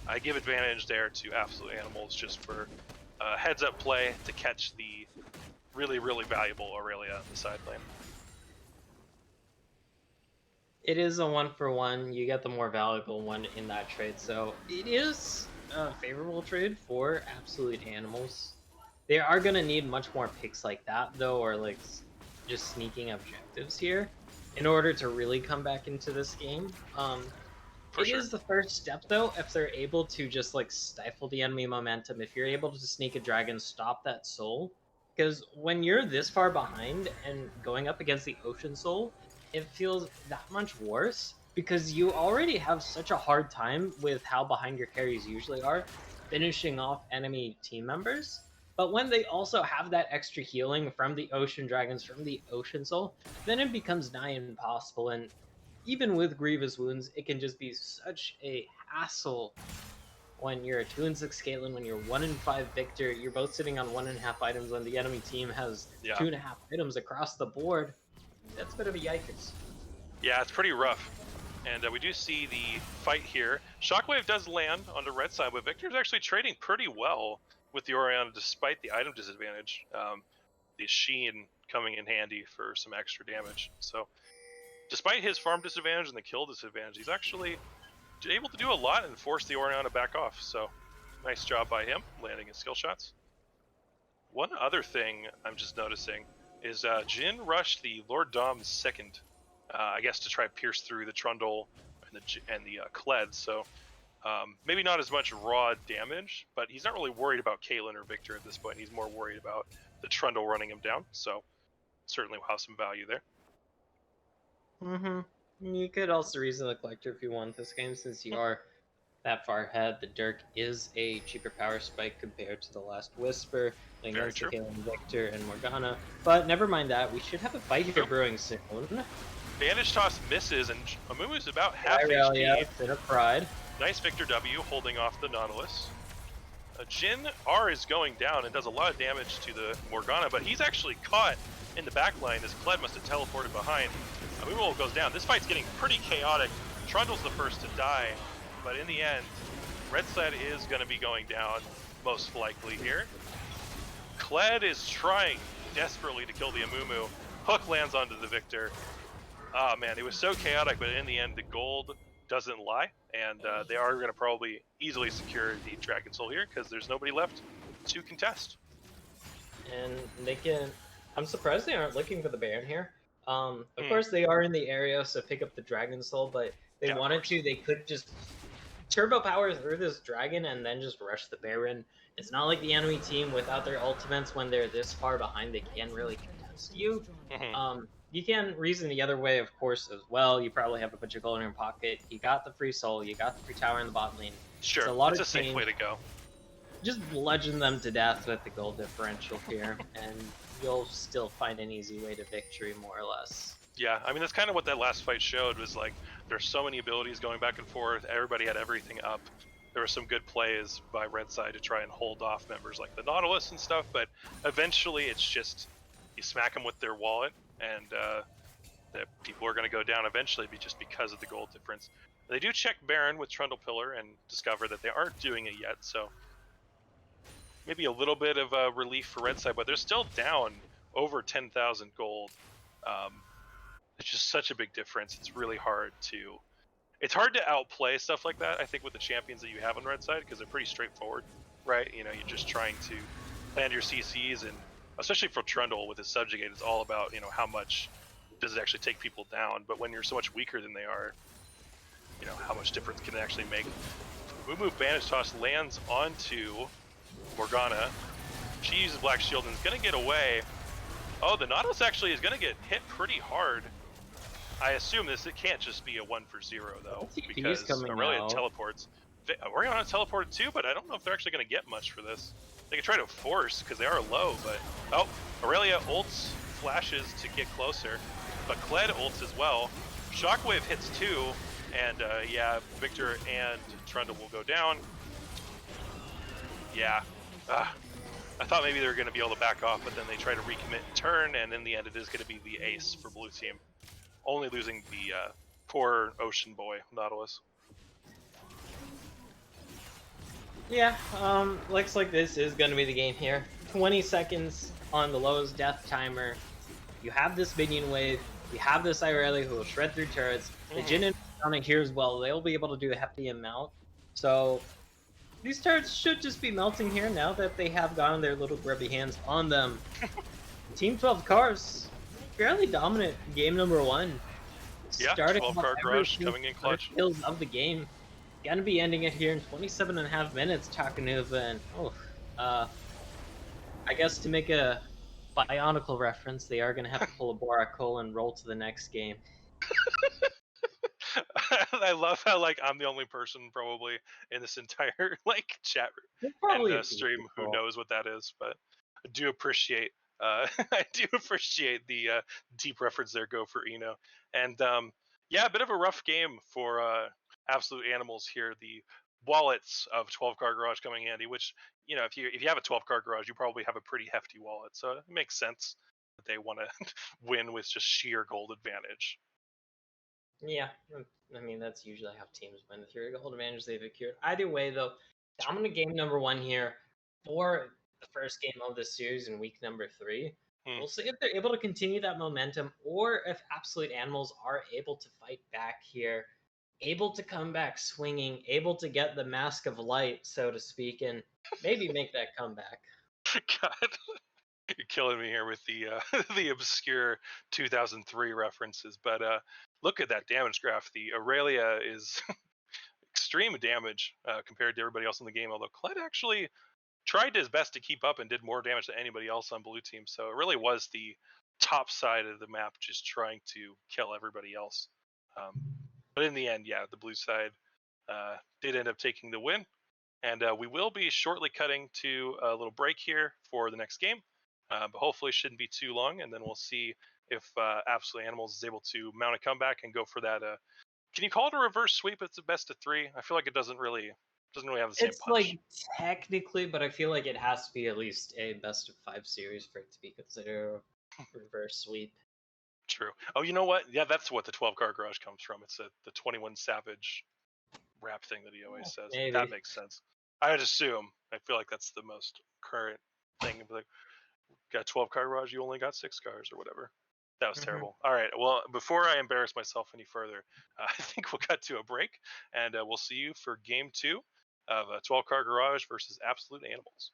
I give advantage there to Absolute Animals just for heads-up play to catch the really, really valuable Aurelia on the side lane. It is a 1-for-1. You get the more valuable one in that trade, so it is a favorable trade for Absolute Animals. They are going to need much more picks like that, though, or like just sneaking objectives here in order to really come back into this game. It is the first step, though, if they're able to just like stifle the enemy momentum. If you're able to sneak a dragon, stop that soul. Because when you're this far behind and going up against the Ocean Soul, it feels that much worse because you already have such a hard time with how behind your carries usually are, finishing off enemy team members. But when they also have that extra healing from the Ocean Dragons, from the Ocean Soul, then it becomes nigh impossible. And even with grievous wounds, it can just be such a hassle when you're a 2-6 Caitlyn, when you're 1-5 Victor, you're both sitting on 1.5 items when the enemy team has 2.5 items across the board. That's a bit of a yikers. Yeah, it's pretty rough. And we do see the fight here. Shockwave does land on the red side, but Victor's actually trading pretty well with the Orianna despite the item disadvantage. The Sheen coming in handy for some extra damage. So despite his farm disadvantage and the kill disadvantage, he's actually able to do a lot and force the Orianna back off. So nice job by him landing his skill shots. One other thing I'm just noticing is Jhin rushed the Lord Dom's second, I guess, to try to pierce through the Trundle and the Kled. So maybe not as much raw damage, but he's not really worried about Caitlyn or Victor at this point. He's more worried about the Trundle running him down. So certainly will have some value there. You could also reason the Collector if you want this game, since you are that far ahead. The Dirk is a cheaper power spike compared to the last Whisper against the Caitlyn, Victor, and Morgana. But never mind that. We should have a fight here brewing soon. Bandage toss misses, and Amumu's about half HP. Bit of pride. Nice Victor W holding off the Nautilus. Jhin R is going down and does a lot of damage to the Morgana, but he's actually caught in the back line as Kled must have teleported behind. Amumu goes down. This fight's getting pretty chaotic. Trundle's the first to die, but in the end, red side is going to be going down, most likely here. Kled is trying desperately to kill the Amumu. Hook lands onto the Victor. Oh man, it was so chaotic, but in the end, the gold doesn't lie, and they are going to probably easily secure the Dragon Soul here because there's nobody left to contest. And they can... I'm surprised they aren't looking for the Baron here. Of course, they are in the area, so pick up the Dragon Soul, but they wanted to, they could just turbo power through this Dragon and then just rush the Baron. It's not like the enemy team, without their ultimates, when they're this far behind, they can't really contest you. You can reason the other way, of course, as well. You probably have a bunch of gold in your pocket. You got the free soul. You got the free tower in the bot lane. Sure, it's a safe way to go. Just bludgeon them to death with the gold differential here, and you'll still find an easy way to victory, more or less. Yeah, I mean, that's kind of what that last fight showed, was like, There's so many abilities going back and forth. Everybody had everything up. There were some good plays by Red Side to try and hold off members like the Nautilus and stuff, but eventually it's just you smack them with their wallet, and the people are going to go down eventually just because of the gold difference. They do check Baron with Trundle Pillar and discover that they aren't doing it yet, so maybe a little bit of a relief for Red Side, but they're still down over 10,000 gold. It's just such a big difference. It's really hard to... It's hard to outplay stuff like that, I think, with the champions that you have on Red Side, because they're pretty straightforward, right? You know, you're just trying to land your CCs, and especially for Trundle with his Subjugate, it's all about, you know, how much does it actually take people down. But when you're so much weaker than they are, you know, how much difference can it actually make? Moo Bandage Toss lands onto Morgana. She uses Black Shield and is going to get away. Oh, the Nautilus actually is going to get hit pretty hard. I assume it can't just be a 1 for 0 though, because Aurelia teleports. Oriana teleported too, but I don't know if they're actually going to get much for this. They can try to force because they are low, but oh, Aurelia ults, flashes to get closer, but Kled ults as well. Shockwave hits too, and yeah, Victor and Trundle will go down. Yeah, I thought maybe they were going to be able to back off, but then they try to recommit and turn, and in the end it is going to be the ace for blue team. Only losing the poor Ocean Boy, Nautilus. Yeah, looks like this is going to be the game here. 20 seconds on the lowest death timer. You have this minion wave. You have this Irelia who will shred through turrets. The Jhin is coming here as well. They'll be able to do a hefty amount. So these turrets should just be melting here now that they have gotten their little grubby hands on them. Team 12 Cars, fairly dominant game number 1. Yeah, 12-car Garage coming in clutch. Kills of the game. Gonna be ending it here in 27.5 minutes, Takanuva, and I guess to make a Bionicle reference, they are gonna have to pull a Borakul and roll to the next game. I love how like I'm the only person probably in this entire like chat and stream who knows what that is, but I do appreciate I do appreciate the deep reference there. Go for Eno, and yeah, a bit of a rough game for Absolute Animals here. The wallets of 12-car Garage coming handy, which, you know, if you have a 12-car Garage, you probably have a pretty hefty wallet, so it makes sense that they want to win with just sheer gold advantage. Yeah, I mean, that's usually how teams win, the 3 gold advantage they've accrued. Either way, though, dominant game number 1 here for the first game of the series in week number 3. We'll see if they're able to continue that momentum, or if Absolute Animals are able to fight back here, able to come back swinging, able to get the Mask of Light, so to speak, and maybe make that comeback. God. You're killing me here with the the obscure 2003 references, but look at that damage graph. The Aurelia is extreme damage compared to everybody else in the game, although Kled actually tried his best to keep up and did more damage than anybody else on blue team, so it really was the top side of the map just trying to kill everybody else. But in the end, yeah, the blue side did end up taking the win, and we will be shortly cutting to a little break here for the next game. But hopefully it shouldn't be too long, and then we'll see if Absolute Animals is able to mount a comeback and go for that. Can you call it a reverse sweep? It's a best of 3. I feel like it doesn't really have the same punch. It's like technically, but I feel like it has to be at least a best of 5 series for it to be considered a reverse sweep. True. Oh, you know what? Yeah, that's what the 12-car Garage comes from. It's the 21 Savage rap thing that he always says. Maybe. That makes sense. I'd assume. I feel like that's the most current thing. Like, got 12-car Garage, you only got 6 cars or whatever. That was terrible. All right, well, before I embarrass myself any further, I think we'll cut to a break, and we'll see you for Game 2 of 12-car Garage versus Absolute Animals.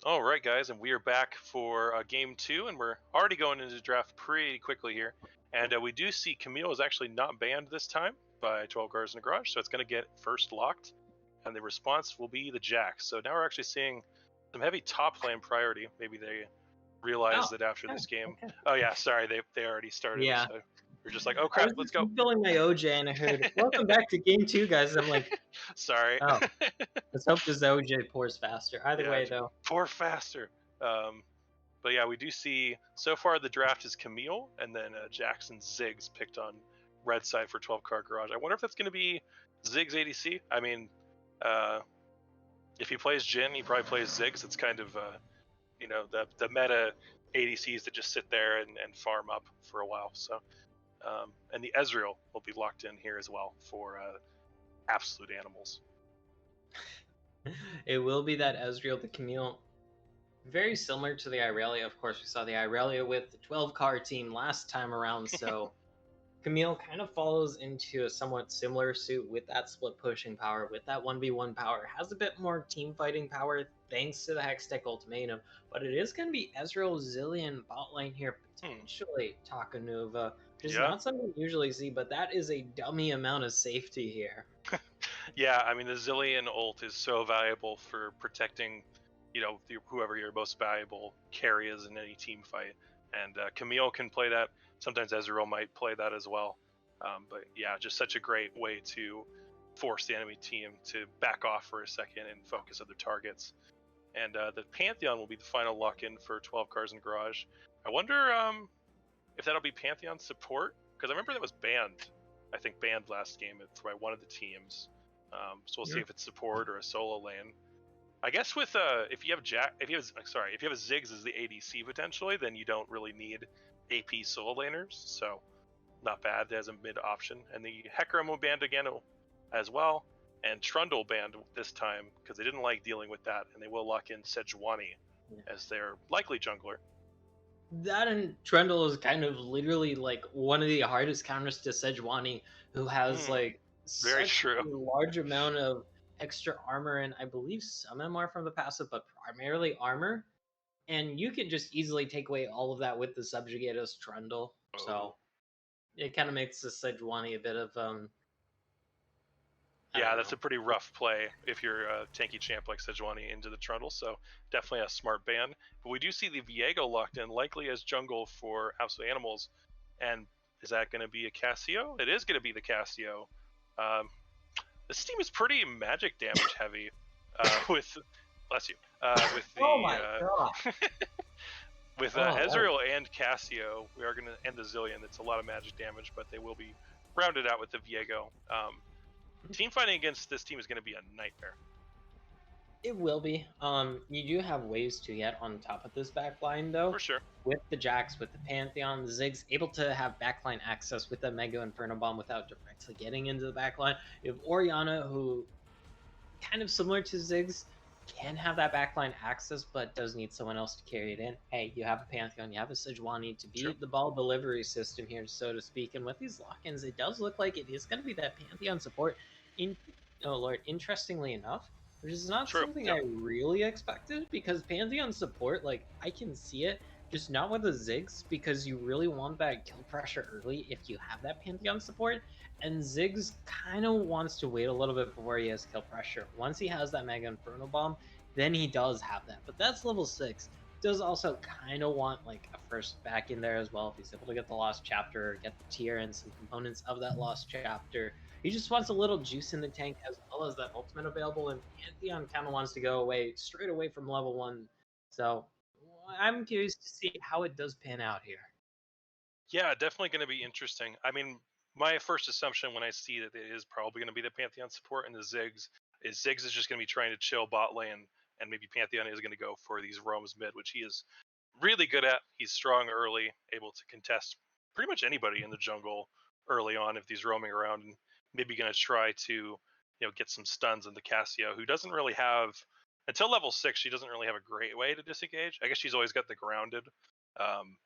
All right, guys, and we are back for game 2, and we're already going into the draft pretty quickly here. And we do see Camille is actually not banned this time by 12 Cars in the Garage, so it's going to get first locked, and the response will be the Jax. So now we're actually seeing some heavy top lane priority. Maybe they realize that after this game. Okay. Oh yeah, sorry, they already started. Yeah. So we're just like, oh crap, let's go. I'm filling my OJ, and I heard, "Welcome back to game 2, guys." I'm like, sorry. Oh, let's hope this OJ pours faster. Either way, though, pour faster. But yeah, we do see so far the draft is Camille, and then Jackson Ziggs picked on red side for 12 Car Garage. I wonder if that's going to be Ziggs ADC. I mean, if he plays Jhin, he probably plays Ziggs. It's kind of the meta ADCs that just sit there and farm up for a while. So, and the Ezreal will be locked in here as well for absolute animals. It will be that Ezreal, the Camille. Very similar to the Irelia. Of course, we saw the Irelia with the 12-car team last time around, so Camille kind of follows into a somewhat similar suit with that split pushing power, with that 1v1 power. Has a bit more team fighting power thanks to the Hextech Ultimatum, but it is going to be Ezreal, Zilean bot lane here, potentially Takanuva, which is not something we usually see, but that is a dummy amount of safety here. Yeah, I mean, the Zilean ult is so valuable for protecting whoever your most valuable carry is in any team fight, and Camille can play that. Sometimes Ezreal might play that as well, but yeah, just such a great way to force the enemy team to back off for a second and focus other targets. And the Pantheon will be the final lock-in for 12 Cars in Garage. I wonder if that'll be Pantheon support, because I remember that was banned. I think banned last game by one of the teams. So we'll see if it's support or a solo lane. I guess with if you have a Ziggs as the ADC potentially, then you don't really need AP solo laners, so not bad as a mid option. And the Hecarim will banned again as well, and Trundle banned this time because they didn't like dealing with that, and they will lock in Sejuani as their likely jungler. That and Trundle is kind of literally like one of the hardest counters to Sejuani, who has such a large amount of extra armor and I believe some MR from the passive, but primarily armor. And you can just easily take away all of that with the Subjugatus Trundle. Oh. So it kind of makes the Sejuani a bit of that's a pretty rough play if you're a tanky champ like Sejuani into the Trundle, so definitely a smart ban. But we do see the Viego locked in, likely as jungle for Absolute Animals. And is that going to be a Cassio? It is going to be the Cassio. This team is pretty magic damage heavy with Ezreal and Cassio. We are going to end the Zilean. It's a lot of magic damage, but they will be rounded out with the Viego. Team fighting against this team is going to be a nightmare. It will be. You do have ways to get on top of this backline, though. For sure. With the Jax, with the Pantheon, the Ziggs, able to have backline access with the Mega Inferno Bomb without directly getting into the backline. You have Orianna, who, kind of similar to Ziggs, can have that backline access, but does need someone else to carry it in. Hey, you have a Pantheon, you have a Sejuani to be the ball delivery system here, so to speak. And with these lock-ins, it does look like it is going to be that Pantheon support. Interestingly enough, which is not something I really expected, because Pantheon support, I can see it, just not with the Ziggs, because you really want that kill pressure early if you have that Pantheon support, and Ziggs kind of wants to wait a little bit before he has kill pressure. Once he has that Mega Inferno Bomb, then he does have that, but that's level 6. Does also kind of want a first back in there as well, if he's able to get the Lost Chapter, get the tier and some components of that Lost Chapter. He just wants a little juice in the tank, as well as that ultimate available, and Pantheon kind of wants to go straight away from level 1. So I'm curious to see how it does pan out here. Yeah, definitely going to be interesting. I mean, my first assumption when I see that it is probably going to be the Pantheon support and the Ziggs is Ziggs is just going to be trying to chill bot lane, and maybe Pantheon is going to go for these roams mid, which he is really good at. He's strong early, able to contest pretty much anybody in the jungle early on if he's roaming around, and maybe going to try to get some stuns into Cassio, who doesn't really have until level 6. She doesn't really have a great way to disengage. I guess she's always got the grounded. Um,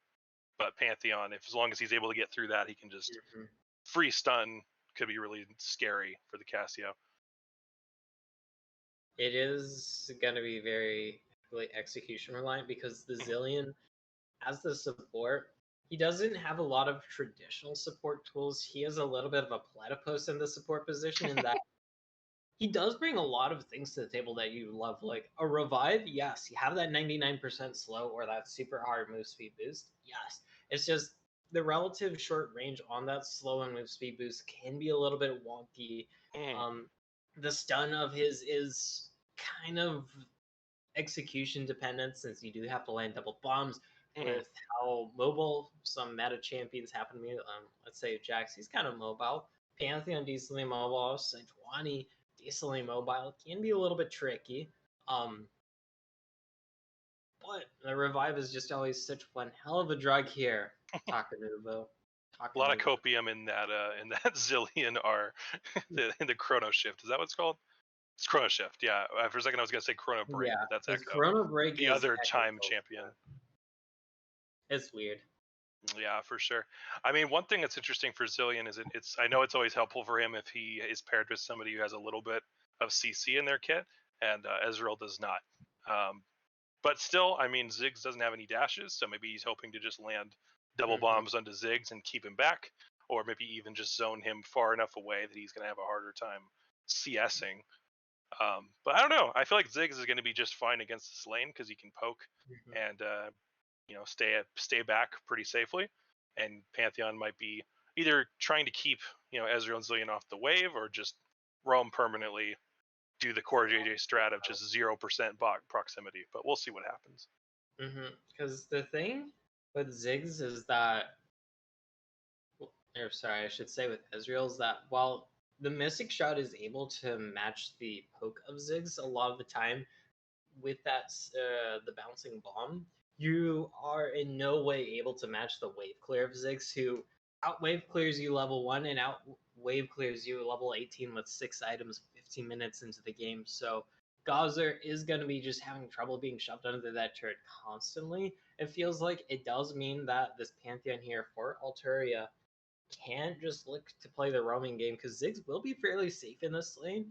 but Pantheon, if as long as he's able to get through that, he can just free stun. Could be really scary for the Cassio. It is going to be very really execution reliant because the Zillion, as the support, he doesn't have a lot of traditional support tools. He has a little bit of a platypus in the support position in that he does bring a lot of things to the table that you love, like a revive. Yes, you have that 99% slow or that super hard move speed boost. Yes, it's just the relative short range on that slow and move speed boost can be a little bit wonky. The stun of his is kind of execution dependent since you do have to land double bombs. With how mobile some meta champions happen to be, let's say Jax, he's kind of mobile. Pantheon decently mobile. Sejuani decently mobile. Can be a little bit tricky. But the revive is just always such one hell of a drug here. Takanuvo. A lot of copium in that Zillion R in the Chrono Shift. Is that what it's called? It's Chrono Shift. Yeah. For a second I was gonna say Chrono Break, but that's Echo. Chrono Break the is other time champion. It's weird. Yeah, for sure. I mean, one thing that's interesting for Zillion is it's I know it's always helpful for him if he is paired with somebody who has a little bit of CC in their kit, and Ezreal does not. But still, I mean, Ziggs doesn't have any dashes, so maybe he's hoping to just land double bombs onto Ziggs and keep him back, or maybe even just zone him far enough away that he's going to have a harder time CSing. But I don't know. I feel like Ziggs is going to be just fine against this lane because he can poke and stay back pretty safely. And Pantheon might be either trying to keep Ezreal and Zillion off the wave or just roam permanently, do the core JJ strat of just 0% bot proximity. But we'll see what happens. Because the thing with Ziggs is that, or sorry, I should say with Ezreal, is that while the Mystic Shot is able to match the poke of Ziggs a lot of the time with that the bouncing bomb, you are in no way able to match the wave clear of Ziggs, who out wave clears you level 1 and out wave clears you level 18 with 6 items 15 minutes into the game. So Gazer is going to be just having trouble being shoved under that turret constantly. It feels like it does mean that this Pantheon here for Alturia can't just look to play the roaming game because Ziggs will be fairly safe in this lane.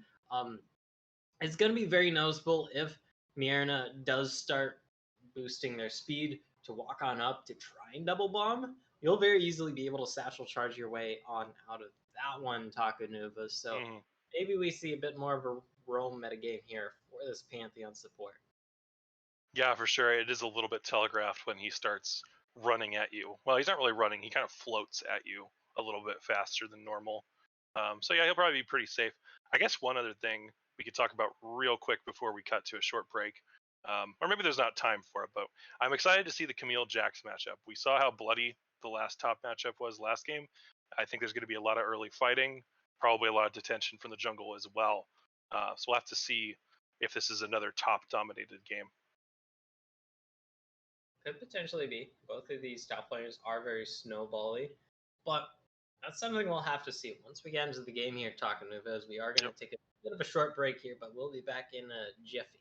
It's going to be very noticeable if Myrna does start boosting their speed to walk on up to try and double bomb. You'll very easily be able to satchel charge your way on out of that one, Takanuva. So maybe we see a bit more of a roam metagame here for this Pantheon support. Yeah, for sure. It is a little bit telegraphed when he starts running at you. Well, he's not really running. He kind of floats at you a little bit faster than normal. So yeah, he'll probably be pretty safe. I guess one other thing we could talk about real quick before we cut to a short break, or maybe there's not time for it, but I'm excited to see the Camille Jax matchup. We saw how bloody the last top matchup was last game. I think there's going to be a lot of early fighting, probably a lot of detention from the jungle as well. So we'll have to see if this is another top-dominated game. Could potentially be. Both of these top players are very snowbally, but that's something we'll have to see once we get into the game here. Takanuva, as we are going to take a bit of a short break here, but we'll be back in a jiffy.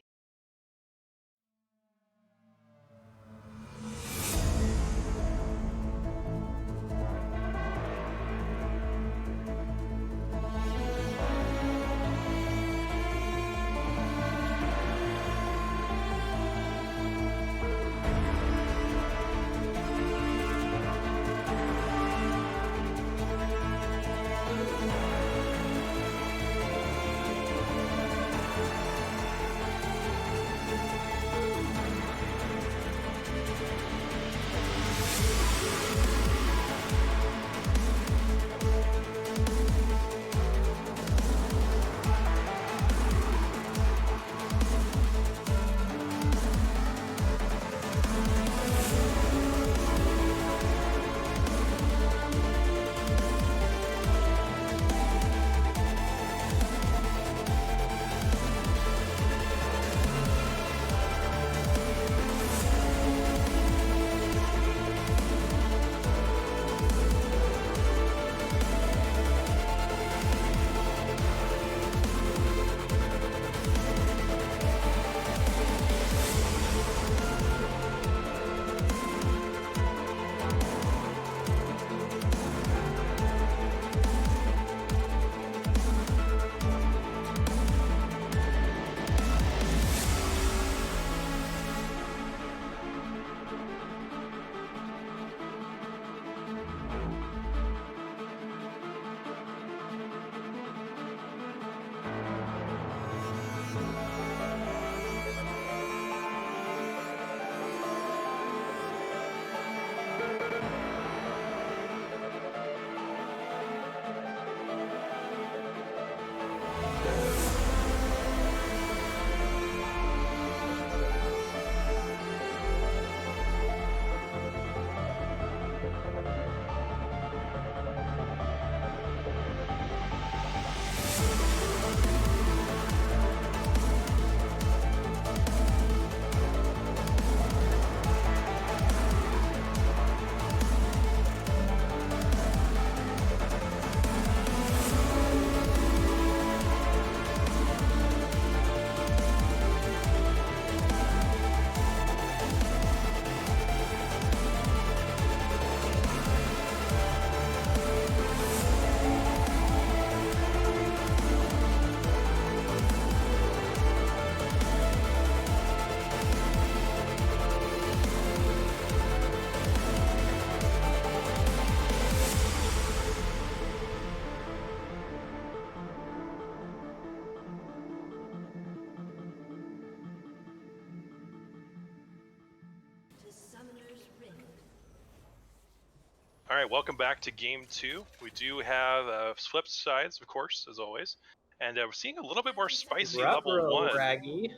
All right, welcome back to game 2. We do have flipped sides, of course, as always, and we're seeing a little bit more spicy level 1. Raggy.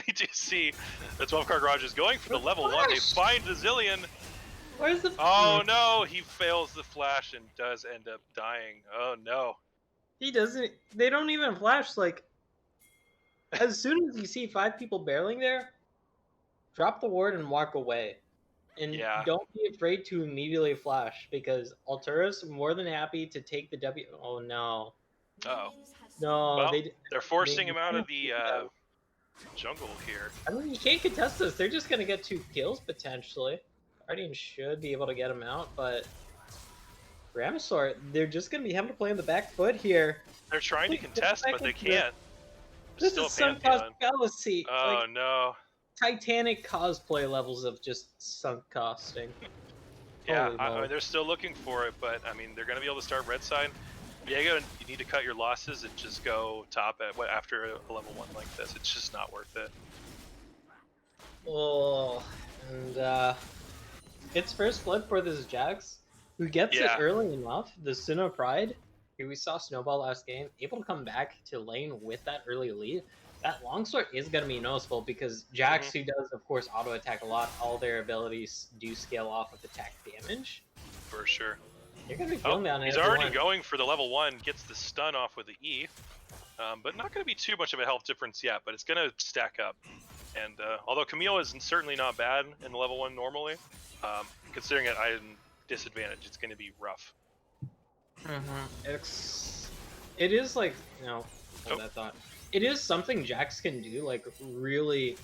You do see the 12-card garage is going for the level 1. They find the Zillion. Where's the? Oh no, he fails the flash and does end up dying. Oh no. He doesn't. They don't even flash. Like, as soon as you see 5 people barreling there, drop the ward and walk away. And Yeah. don't be afraid to immediately flash because Altura's more than happy to take the W. Oh no. Uh-oh. No, Well, they're forcing him out of the can't- jungle here. I mean, you can't contest this. They're just gonna get 2 kills potentially. Guardian should be able to get him out, but Ramsor, they're just gonna be having to play on the back foot here. They're trying to contest, but they can't. This Still is sunk cost fallacy. Oh like, no. Titanic cosplay levels of just sunk costing. Yeah, I mean, they're still looking for it, but I mean, they're going to be able to start red side. Diego, you need to cut your losses and just go top at after a level 1 like this. It's just not worth it. Oh, and it's first blood for this Jax, who gets it early enough. The Sin of Pride, here we saw Snowball last game, able to come back to lane with that early lead. That longsword is going to be noticeable because Jax, who does, of course, auto attack a lot, all their abilities do scale off with attack damage. For sure. You're going to be feeling that. He's already going for the level 1, gets the stun off with the E, but not going to be too much of a health difference yet, but it's going to stack up. And although Camille is certainly not bad in the level 1 normally, considering it item disadvantage, it's going to be rough. It is like, hold that thought. It is something Jax can do, like really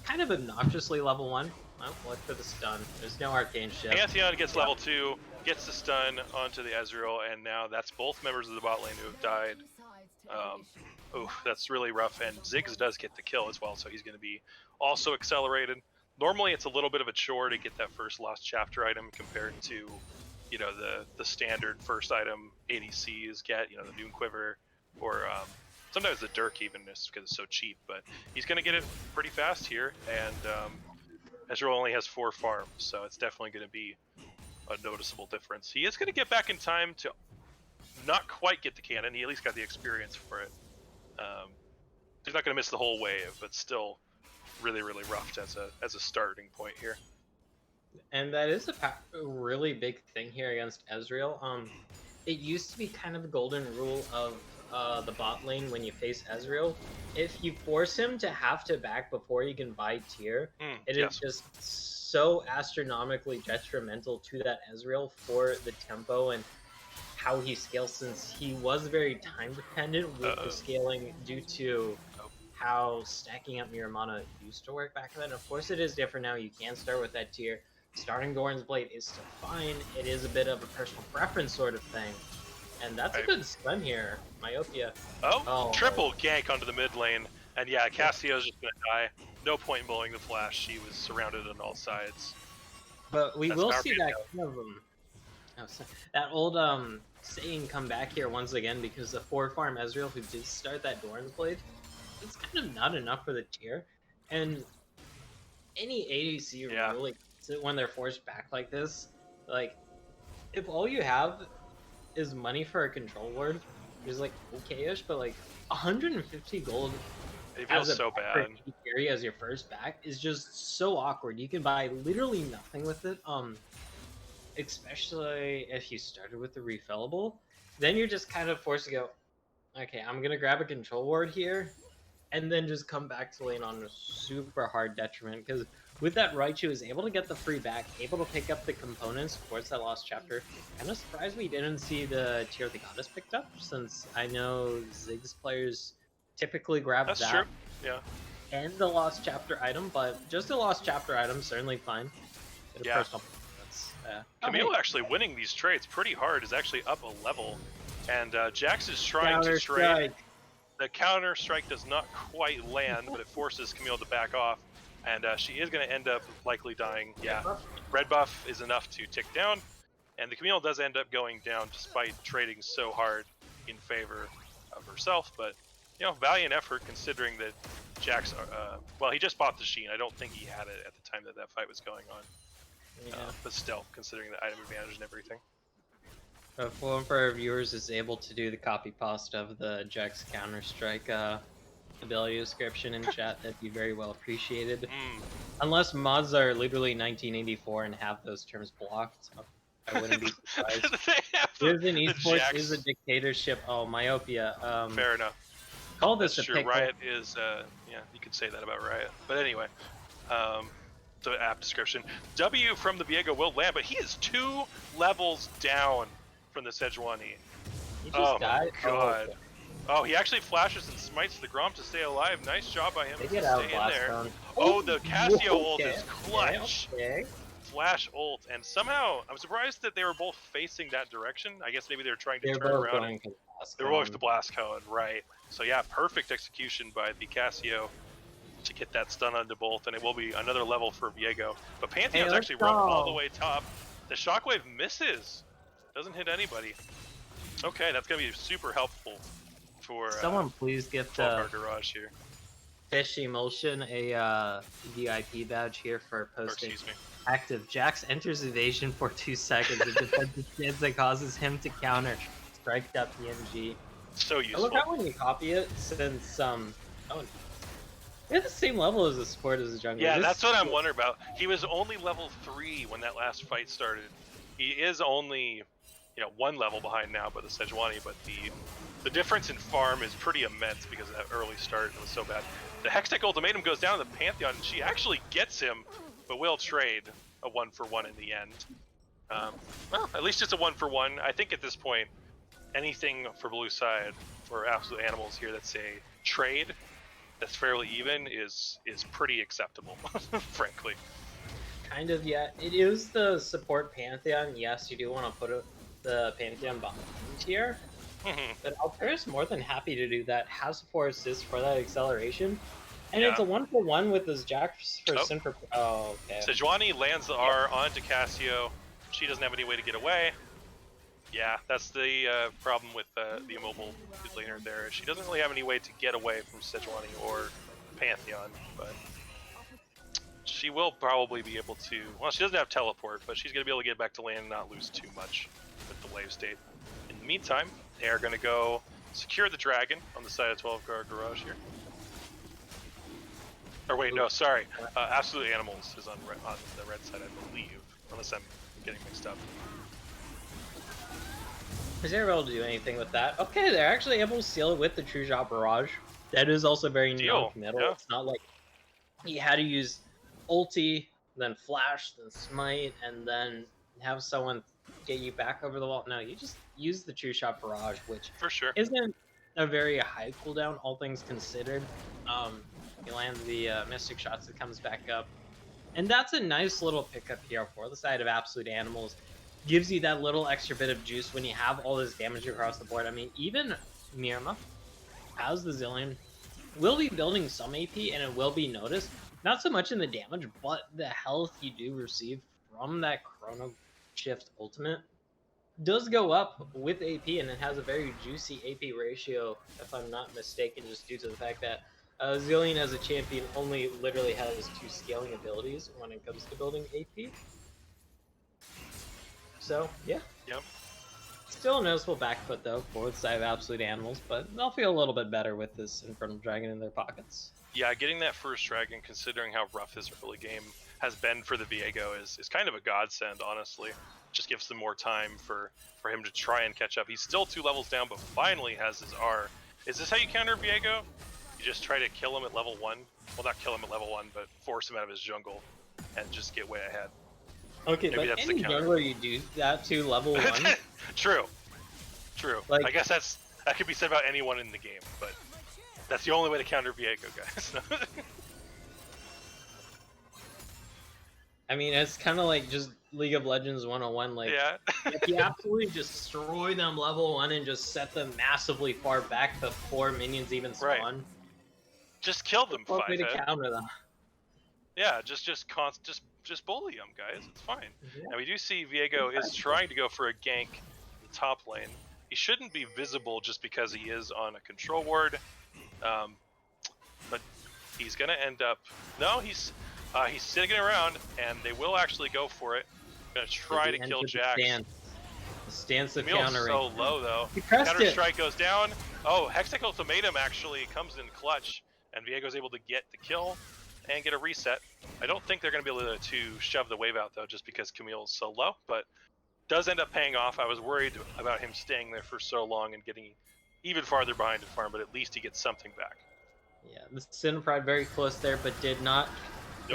kind of obnoxiously level 1. Oh, look for the stun. There's no arcane shift. Pantheon gets level 2, gets the stun onto the Ezreal, and now that's both members of the bot lane who have died. That's really rough, and Ziggs does get the kill as well, so he's going to be also accelerated. Normally it's a little bit of a chore to get that first Lost Chapter item compared to, the standard first item ADCs get, the Doom Quiver, or sometimes the Dirk even, just because it's so cheap, but he's going to get it pretty fast here, and Ezreal only has 4 farms, so it's definitely going to be a noticeable difference. He is going to get back in time to not quite get the cannon. He at least got the experience for it. He's not going to miss the whole wave, but still really, really rough as a starting point here. And that is a really big thing here against Ezreal. It used to be kind of the golden rule of the bot lane when you face Ezreal. If you force him to have to back before you can buy tier, it is just so astronomically detrimental to that Ezreal for the tempo and how he scales, since he was very time dependent with the scaling due to how stacking up your mana used to work back then. Of course it is different now. You can start with that tier. Starting Doran's Blade is still fine. It is a bit of a personal preference sort of thing. And that's a good stun here. Myopia. Triple gank onto the mid lane. And yeah, Cassio's just going to die. No point in blowing the flash. She was surrounded on all sides. But we will see that kind of that old saying come back here once again, because the 4-farm Ezreal who did start that Doran's Blade, it's kind of not enough for the tier. And any ADC really, when they're forced back like this, like, if all you have is money for a control ward, is like okay-ish, but like 150 gold it feels so bad. Carry as your first back is just so awkward. You can buy literally nothing with it. Especially if you started with the refillable, then you're just kind of forced to go, okay, I'm gonna grab a control ward here, and then just come back to lane on a super hard detriment, because with that Raichu is able to get the free back, able to pick up the components towards that Lost Chapter. I'm just surprised we didn't see the Tear of the Goddess picked up, since I know Ziggs players typically grab that. That's true, yeah. And the Lost Chapter item, but just a Lost Chapter item, certainly fine. Camille actually winning these trades pretty hard, is actually up a level, and Jax is trying to trade. The counter strike does not quite land, but it forces Camille to back off, and she is going to end up likely dying. Yeah, red buff is enough to tick down, and the Camille does end up going down despite trading so hard in favor of herself, but valiant effort considering that Jax, well, he just bought the Sheen. I don't think he had it at the time that fight was going on. Yeah. But still, considering the item advantage and everything. If one of our viewers is able to do the copy paste of the Jax Counter-Strike ability description in chat, that'd be very well appreciated. Unless mods are literally 1984 and have those terms blocked, I wouldn't be surprised. There's an esports is a dictatorship. Oh, myopia. Fair enough. Call this That's a true. pickle. Riot is, yeah, you could say that about Riot. But anyway, the app description. W from the Viego will land, but he is 2 levels down from the Sejuani. He just died. My god. Oh, he actually flashes and smites the Grom to stay alive. Nice job by him to stay in there. Oh, the Casio ult is clutch. Okay. Flash ult, and somehow I'm surprised that they were both facing that direction. I guess maybe they were trying to turn around. They were both the blast cone, right? So yeah, perfect execution by the Casio to get that stun onto both, and it will be another level for Viego. But Pantheon's actually run all the way top. The shockwave misses, doesn't hit anybody. Okay, that's gonna be super helpful for someone please give the garage here. Fish Emulsion a VIP badge here for posting. Excuse me. Active. Jax enters evasion for 2 seconds. It defends the chance that causes him to counter. Strike that PNG. So useful. I look how when you copy it, since they're the same level as the support as the jungler. Yeah, that's what I'm wondering about. He was only level 3 when that last fight started. He is only, 1 level behind now by the Sejuani, but the difference in farm is pretty immense because of that early start. It was so bad. The Hextech ultimatum goes down to the Pantheon, and she actually gets him, but will trade a 1-for-1 in the end. Well, at least it's a 1-for-1. I think at this point, anything for blue side, for Absolute Animals here that's a trade that's fairly even is pretty acceptable, frankly. Kind of, yeah. It is the support Pantheon. Yes, you do want to put the Pantheon behind here. But Altera's more than happy to do that. Has support assist for that acceleration. And it's a 1-for-1 with his Jax for Sin for... Oh, okay. Sejuani lands the R onto Casio. She doesn't have any way to get away. Yeah, that's the problem with the immobile mid laner there. She doesn't really have any way to get away from Sejuani or Pantheon, but she will probably be able to... Well, she doesn't have teleport, but she's going to be able to get back to lane and not lose too much with the wave state. In the meantime, they are going to go secure the dragon on the side of 12-guard garage here. Or wait, no, sorry. Absolute Animals is on the red side, I believe, unless I'm getting mixed up. Is they able to do anything with that? Okay, they're actually able to seal it with the True Shot Barrage. That is also very non-committal. Yeah. It's not like he had to use ulti, then flash, then smite, and then have someone get you back over the wall. No, you just use the True Shot Barrage, which for sure isn't a very high cooldown, all things considered. You land the Mystic Shots, it comes back up. And that's a nice little pickup here for the side of Absolute Animals. Gives you that little extra bit of juice when you have all this damage across the board. I mean, even Mirma, as the Zillion, will be building some AP and it will be noticed. Not so much in the damage, but the health you do receive from that Chrono Shift ultimate does go up with AP, and it has a very juicy AP ratio, if I'm not mistaken, just due to the fact that Zillion as a champion only literally has 2 scaling abilities when it comes to building AP. So, yeah. Yep. Still a noticeable back foot, though, for the side of Absolute Animals, but they'll feel a little bit better with this Infernal Dragon in their pockets. Yeah, getting that first dragon, considering how rough his early game has been for the Viego, is kind of a godsend, honestly. Just gives them more time for him to try and catch up. He's still 2 levels down, but finally has his R. Is this how you counter Viego? You just try to kill him at level 1? Well, not kill him at level 1, but force him out of his jungle and just get way ahead. Okay, maybe but any jungler you do that to level 1? True. Like, I guess that could be said about anyone in the game, but that's the only way to counter Viego, guys. I mean, it's kind of like just League of Legends 101. Like, if you absolutely destroy them level 1 and just set them massively far back before minions even spawn, just kill them. What way to counter them? Yeah, just bully them, guys. It's fine. Yeah. And we do see Viego is trying to go for a gank in the top lane. He shouldn't be visible just because he is on a control ward, but he's gonna end up. No, He's sticking around, and they will actually go for it. Gonna try to kill Jax. The stance of Camille's countering. so low though. He pressed Counter it. strike goes down. Oh, Hextech Ultimatum actually comes in clutch, and Viego's able to get the kill and get a reset. I don't think they're going to be able to shove the wave out though, just because Camille's so low, but does end up paying off. I was worried about him staying there for so long and getting even farther behind in farm, but at least he gets something back. Yeah, the Sin Pride very close there, but did not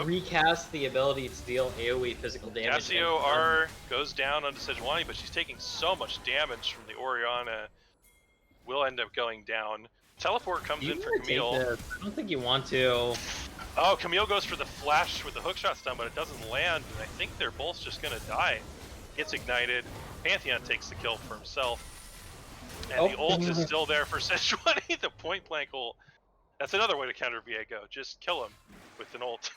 recast the ability to deal AoE physical damage. Cassio R goes down onto Sejuani, but she's taking so much damage from the Orianna. Will end up going down. Teleport comes in for Camille. I don't think you want to. Oh, Camille goes for the flash with the hookshot stun, but it doesn't land, and I think they're both just gonna die. Gets ignited. Pantheon takes the kill for himself. And the ult is still there for Sejuani, the point blank ult. That's another way to counter Viego. Just kill him with an ult.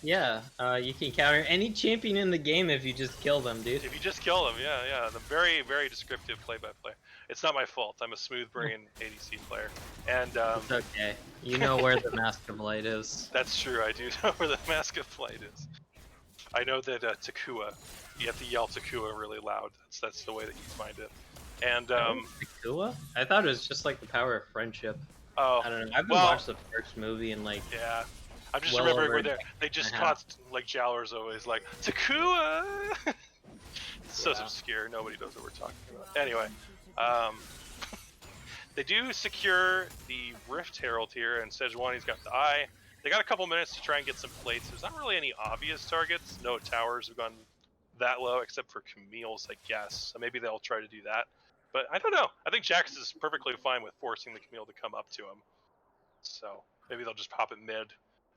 Yeah, you can counter any champion in the game if you just kill them, dude. If you just kill them, yeah. The very, very descriptive play-by-play. It's not my fault. I'm a smooth brain ADC player. And it's okay. You know where the Mask of Light is. That's true. I do know where the Mask of Light is. I know that Takua, you have to yell Takua really loud. That's the way that you find it. And Takua? I thought it was just like the power of friendship. Oh, I don't know. I've been watched the first movie and like. Yeah, I'm just remembering where they just like Jowler's always like Takua. It's so obscure. Nobody knows what we're talking about. Anyway, they do secure the Rift Herald here, and Sejuani's got the eye. They got a couple minutes to try and get some plates. There's not really any obvious targets. No towers have gone that low, except for Camille's, I guess. So maybe they'll try to do that. But I don't know. I think Jax is perfectly fine with forcing the Camille to come up to him. So maybe they'll just pop it mid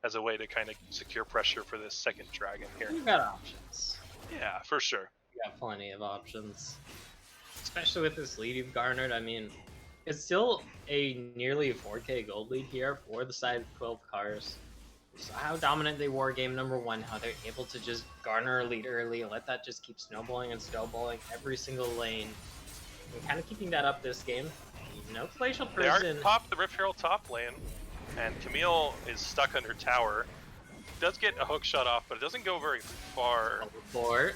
as a way to kind of secure pressure for this second dragon here. You got options. Yeah, for sure. You got plenty of options. Especially with this lead you've garnered. I mean, it's still a nearly 4K gold lead here for the side of 12 cars. So how dominant they were game number one, how they're able to just garner a lead early, let that just keep snowballing and snowballing every single lane. And kind of keeping that up this game. No Glacial Prison. They are top the Rift Herald top lane, and Camille is stuck under tower. Does get a hook shot off, but it doesn't go very far. Teleport.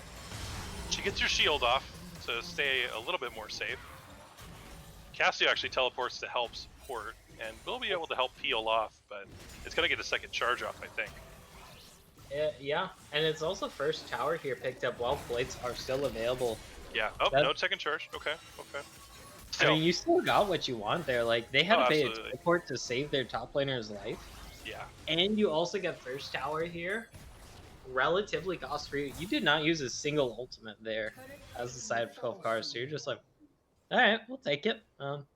She gets her shield off to stay a little bit more safe. Cassio actually teleports to help support, and will be able to help peel off, but it's going to get a second charge off, I think. Yeah, and it's also first tower here picked up while plates are still available. Yeah. Oh, no second charge. Okay. Still. I mean, you still got what you want there. Like, they had to pay a teleport to save their top laner's life. Yeah. And you also get first tower here. Relatively cost-free. You did not use a single ultimate there as the side of 12 cars, so you're just like, alright, we'll take it.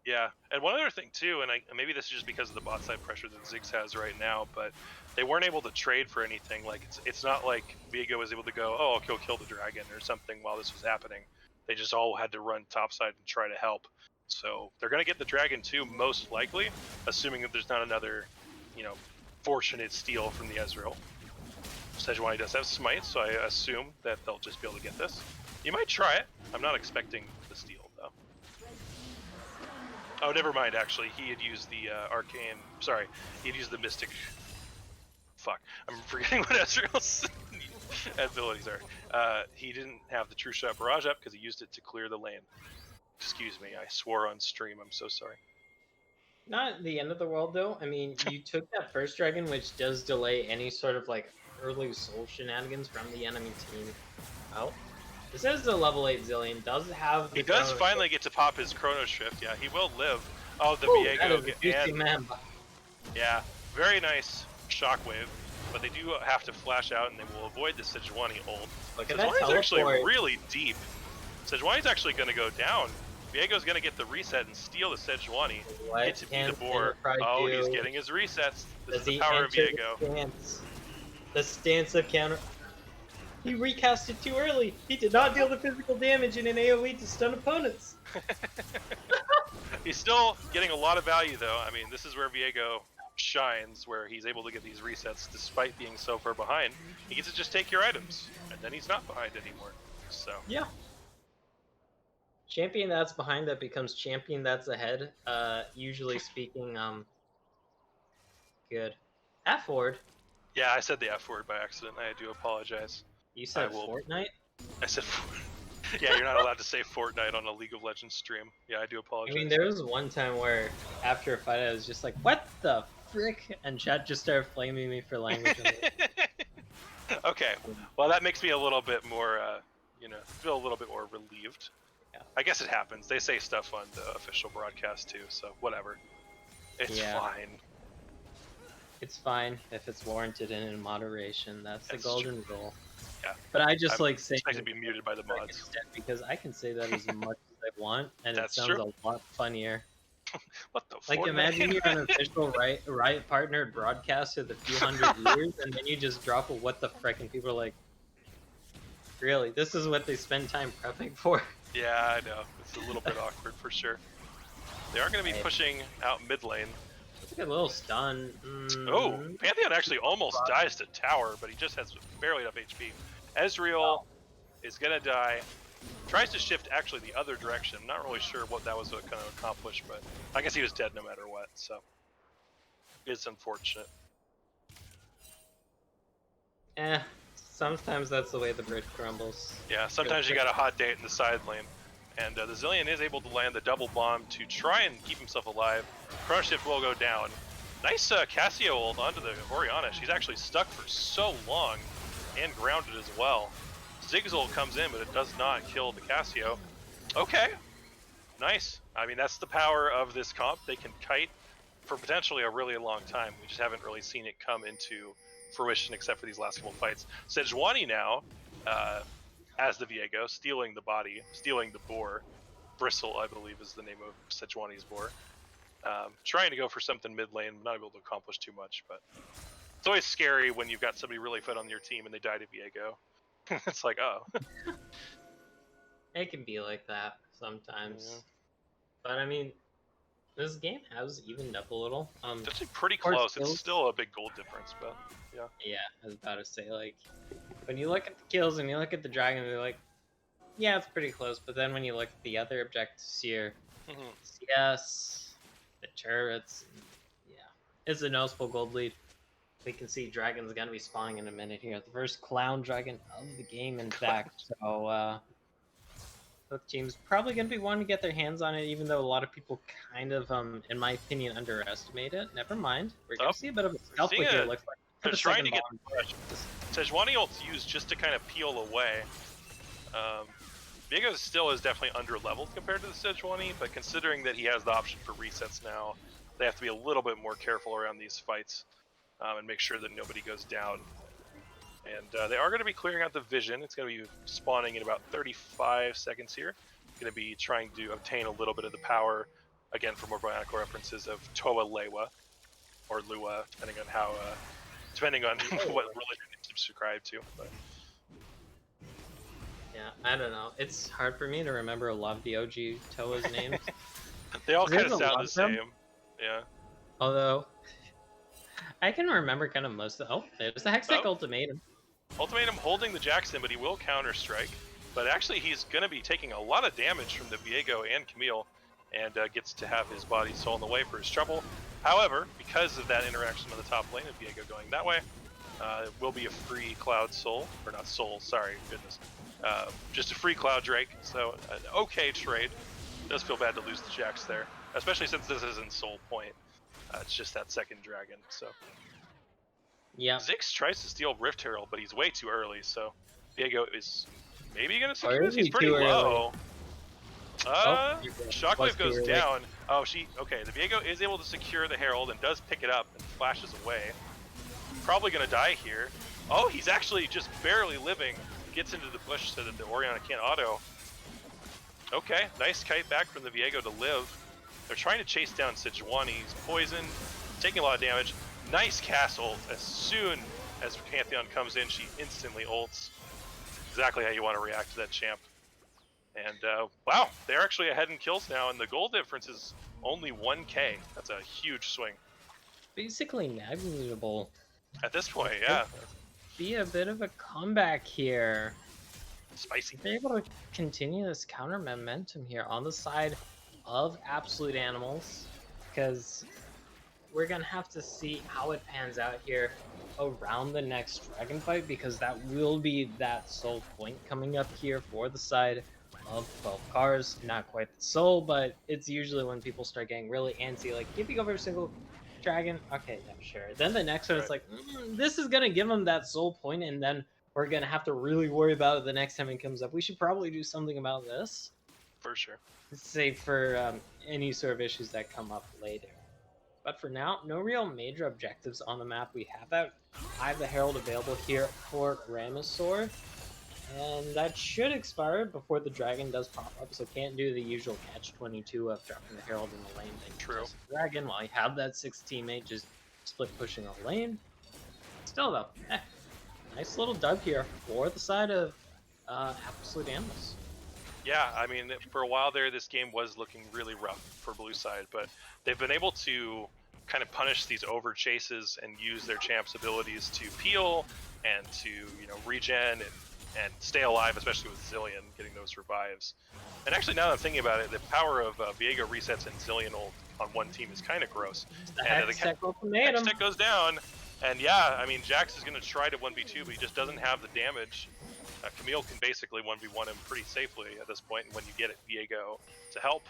Yeah, and one other thing too, and maybe this is just because of the bot side pressure that Ziggs has right now, but they weren't able to trade for anything. Like, it's not like Viego was able to go, oh, I'll kill the dragon or something while this was happening. They just all had to run topside and try to help. So they're going to get the dragon too, most likely, assuming that there's not another, fortunate steal from the Ezreal. Sejuani does have smite, so I assume that they'll just be able to get this. You might try it. I'm not expecting the steal, though. Oh, never mind, actually. He had used the arcane... Sorry, he had used the mystic... Fuck. I'm forgetting what Ezreal's abilities are. He didn't have the True Shot Barrage up because he used it to clear the lane. Excuse me, I swore on stream. I'm so sorry. Not the end of the world, though. I mean, you took that first dragon, which does delay any sort of, like, early soul shenanigans from the enemy team. Oh. This is a level 8 Zillion. Does have the He does finally get to pop his Chrono Shift. Yeah, he will live. Oh, the Viego. Yeah, very nice shockwave. But they do have to flash out, and they will avoid the Sejuani ult. Sejuani's actually really deep. Sejuani's actually going to go down. Viego's going to get the reset and steal the Sejuani. Get to be the boar. Oh, he's getting his resets. This is the power of Viego. The stance of counter. He recast it too early. He did not deal the physical damage in an AoE to stun opponents. He's still getting a lot of value, though. I mean, this is where Viego shines, where he's able to get these resets despite being so far behind. He gets to just take your items, and then he's not behind anymore. So yeah. Champion that's behind that becomes champion that's ahead. Usually speaking, good. At Ford, Yeah, I said the F word by accident. I do apologize. You said will- Fortnite? I said, yeah, you're not allowed to say Fortnite on a League of Legends stream. Yeah, I do I apologize. mean, there was one time where after a fight, I was just like, "What the frick?" and chat just started flaming me for language. Okay, well that makes me a little bit more, feel a little bit more relieved. Yeah. I guess it happens. They say stuff on the official broadcast too, so whatever. It's fine. It's fine if it's warranted and in moderation. That's the golden rule. Yeah. But I just like saying expect to be muted by the mods because I can say that as much as I want, and That's it sounds true. a lot funnier. What the Like, imagine you're an official Riot partnered broadcast with a few hundred viewers, and then you just drop a "what the frick," and people are like, "Really? This is what they spend time prepping for?" Yeah, I know. It's a little bit awkward for sure. They are going to be pushing out mid lane. It's like a little stun. Oh, Pantheon actually almost dies to tower, but he just has barely enough HP. Ezreal is going to die. Tries to shift actually the other direction. I'm not really sure what that was going to accomplish, but I guess he was dead no matter what, so it's unfortunate. Sometimes that's the way the bridge crumbles. Yeah, sometimes you got a hot date in the side lane. And the Zillion is able to land the double bomb to try and keep himself alive. Chrono Shift will go down. Nice Cassio ult onto the Orianna. She's actually stuck for so long and grounded as well. Ziggs ult comes in, but it does not kill the Cassio. Okay, nice. I mean, that's the power of this comp. They can kite for potentially a really long time. We just haven't really seen it come into fruition except for these last couple fights. Sejuani now, as the Viego, stealing the body, stealing the boar. Bristle, I believe, is the name of Sejuani's boar. Trying to go for something mid lane, not able to accomplish too much, but it's always scary when you've got somebody really fit on your team and they die to Viego. It's like, oh. It can be like that sometimes. Yeah. But I mean, this game has evened up a little. It's actually pretty close. It's still a big gold difference, but yeah. Yeah, I was about to say, like, when you look at the kills and you look at the dragon, they're like, yeah, it's pretty close. But then when you look at the other objectives here, CS, the turrets, yeah, it's a noticeable gold lead. We can see dragon's gonna be spawning in a minute here. The first clown dragon of the game, in fact. So both teams probably gonna be wanting to get their hands on it, even though a lot of people kind of, in my opinion, underestimate it. Never mind, we're gonna see a bit of a stealth play here. It looks like they're trying to get Sejuani ult's used just to kind of peel away. Viego still is definitely under leveled compared to the Sejuani, but considering that he has the option for resets now, they have to be a little bit more careful around these fights and make sure that nobody goes down. And they are going to be clearing out the vision. It's going to be spawning in about 35 seconds here. Going to be trying to obtain a little bit of the power, again, for more Bionicle references, of Toa Lewa, or Lua, depending on how, what religion you subscribe to. But. Yeah, I don't know. It's hard for me to remember a lot of the OG Toa's names. They all kind of sound the same. Yeah. Although, I can remember kind of most of the... Oh, there's the Hextech Ultimatum. Ultimatum holding the Jackson, but he will counter-strike. But actually, he's going to be taking a lot of damage from the Viego and Camille, and gets to have his body stolen away for his trouble. However, because of that interaction on the top lane of Viego going that way, it will be a free Cloud Soul, or not Soul, sorry, goodness. Just a free Cloud Drake, so an okay trade. Does feel bad to lose the Jax there, especially since this isn't Soul Point. It's just that second dragon, so. Yeah. Ziggs tries to steal Rift Herald, but he's way too early, so Viego is maybe going to secure this. He's pretty low. Shockwave goes down. Oh, the Viego is able to secure the Herald and does pick it up and flashes away. Probably going to die here. Oh, he's actually just barely living. Gets into the bush so that the Orianna can't auto. Okay, nice kite back from the Viego to live. They're trying to chase down Sejuani. He's poisoned, taking a lot of damage. Nice cast ult. As soon as Pantheon comes in, she instantly ults. Exactly how you want to react to that champ. And wow, they're actually ahead in kills now, and the goal difference is only 1k. That's a huge swing. Basically negligible. At this point, yeah. Be a bit of a comeback here. Spicy. They're able to continue this counter momentum here on the side of Absolute Animals, because we're gonna have to see how it pans out here around the next dragon fight, because that will be that soul point coming up here for the side of 12 cars. Not quite the soul, but it's usually when people start getting really antsy, like keeping over a single dragon. Okay, yeah, sure. Then the next one, it's like, this is gonna give them that soul point, and then we're gonna have to really worry about it the next time it comes up. We should probably do something about this. For sure. Save for any sort of issues that come up later. But for now, no real major objectives on the map. We have that. I have the Herald available here for Ramasaur, and that should expire before the dragon does pop up, so can't do the usual catch-22 of dropping the Herald in the lane. True. The dragon, while you have that 6 teammate just split pushing a lane. Still though, nice little dub here for the side of Absolute Animals. Yeah, I mean, for a while there, this game was looking really rough for blue side, but they've been able to kind of punish these over chases and use their champ's abilities to peel and to, you know, regen and stay alive, especially with Zillion getting those revives. And actually, now that I'm thinking about it, the power of Viego resets and Zillion ult on one team is kind of gross. The and Hextech goes down, and yeah, I mean, Jax is going to try to 1v2, but he just doesn't have the damage. Camille can basically 1v1 him pretty safely at this point, and when you get it, Viego to help.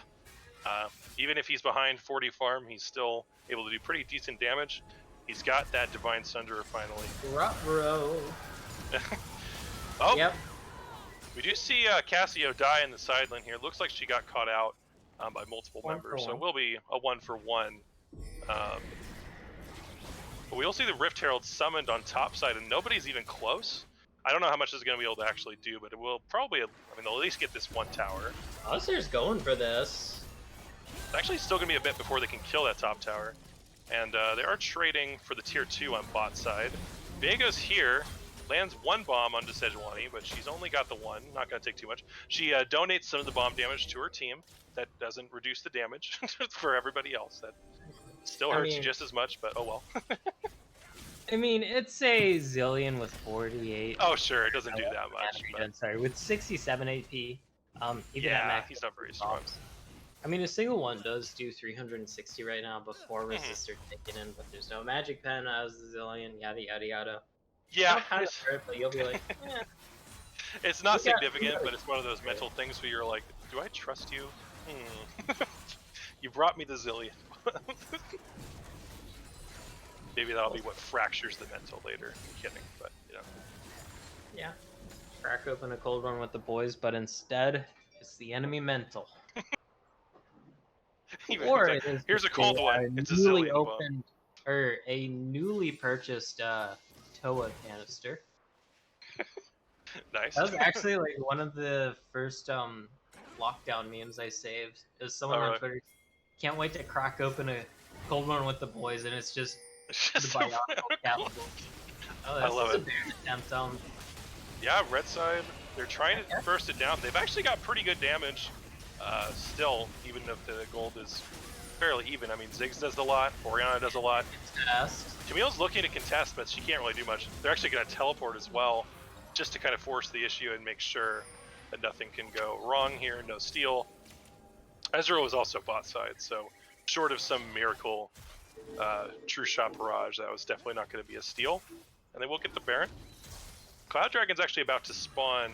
Even if he's behind 40 farm, he's still able to do pretty decent damage. He's got that Divine Sunderer finally. Bro. Oh, yep. We do see Cassio die in the side lane here. Looks like she got caught out by multiple members, so it will be a 1-for-1. But we will see the Rift Herald summoned on top side, and nobody's even close. I don't know how much this is going to be able to actually do, but it will probably, I mean, they'll at least get this one tower. Buzzer's going for this. It's actually still going to be a bit before they can kill that top tower. And they are trading for the tier 2 on bot side. Viego's here, lands one bomb onto Sejuani, but she's only got the one, not going to take too much. She donates some of the bomb damage to her team. That doesn't reduce the damage for everybody else. That still hurts you just as much, but oh well. I mean, it's a Zillion with 48. Oh, sure, it doesn't do that much. But... Sorry, with 67 AP. Even yeah, at max, he's not very strong. I mean, a single one does do 360 right now before resists are taken in, but there's no magic pen as the Zillion, yada yada yada. Yeah, kind of hurt, but you'll be like, eh. It's not significant, but it's one of those mental things where you're like, do I trust you? You brought me the Zillion. Maybe that'll be what fractures the mental later. I'm kidding, but you know. Yeah. Crack open a cold one with the boys, but instead, it's the enemy mental. Or here's a cold one. It's a Zillion bomb. Or a newly purchased Toa canister. Nice. That was actually like one of the first lockdown memes I saved. It was someone on Twitter. Can't wait to crack open a cold one with the boys, and it's just the bionicle capsule. Oh, I love it. Attempt, yeah, red side. They're trying to burst it down. They've actually got pretty good damage still, even if the gold is fairly even. I mean, Ziggs does a lot. Oriana does a lot. Camille's looking to contest, but she can't really do much. They're actually going to teleport as well, just to kind of force the issue and make sure that nothing can go wrong here. No steal. Ezreal was also bot side, so short of some miracle true shot barrage, that was definitely not going to be a steal. And they will get the Baron. Cloud Dragon's actually about to spawn,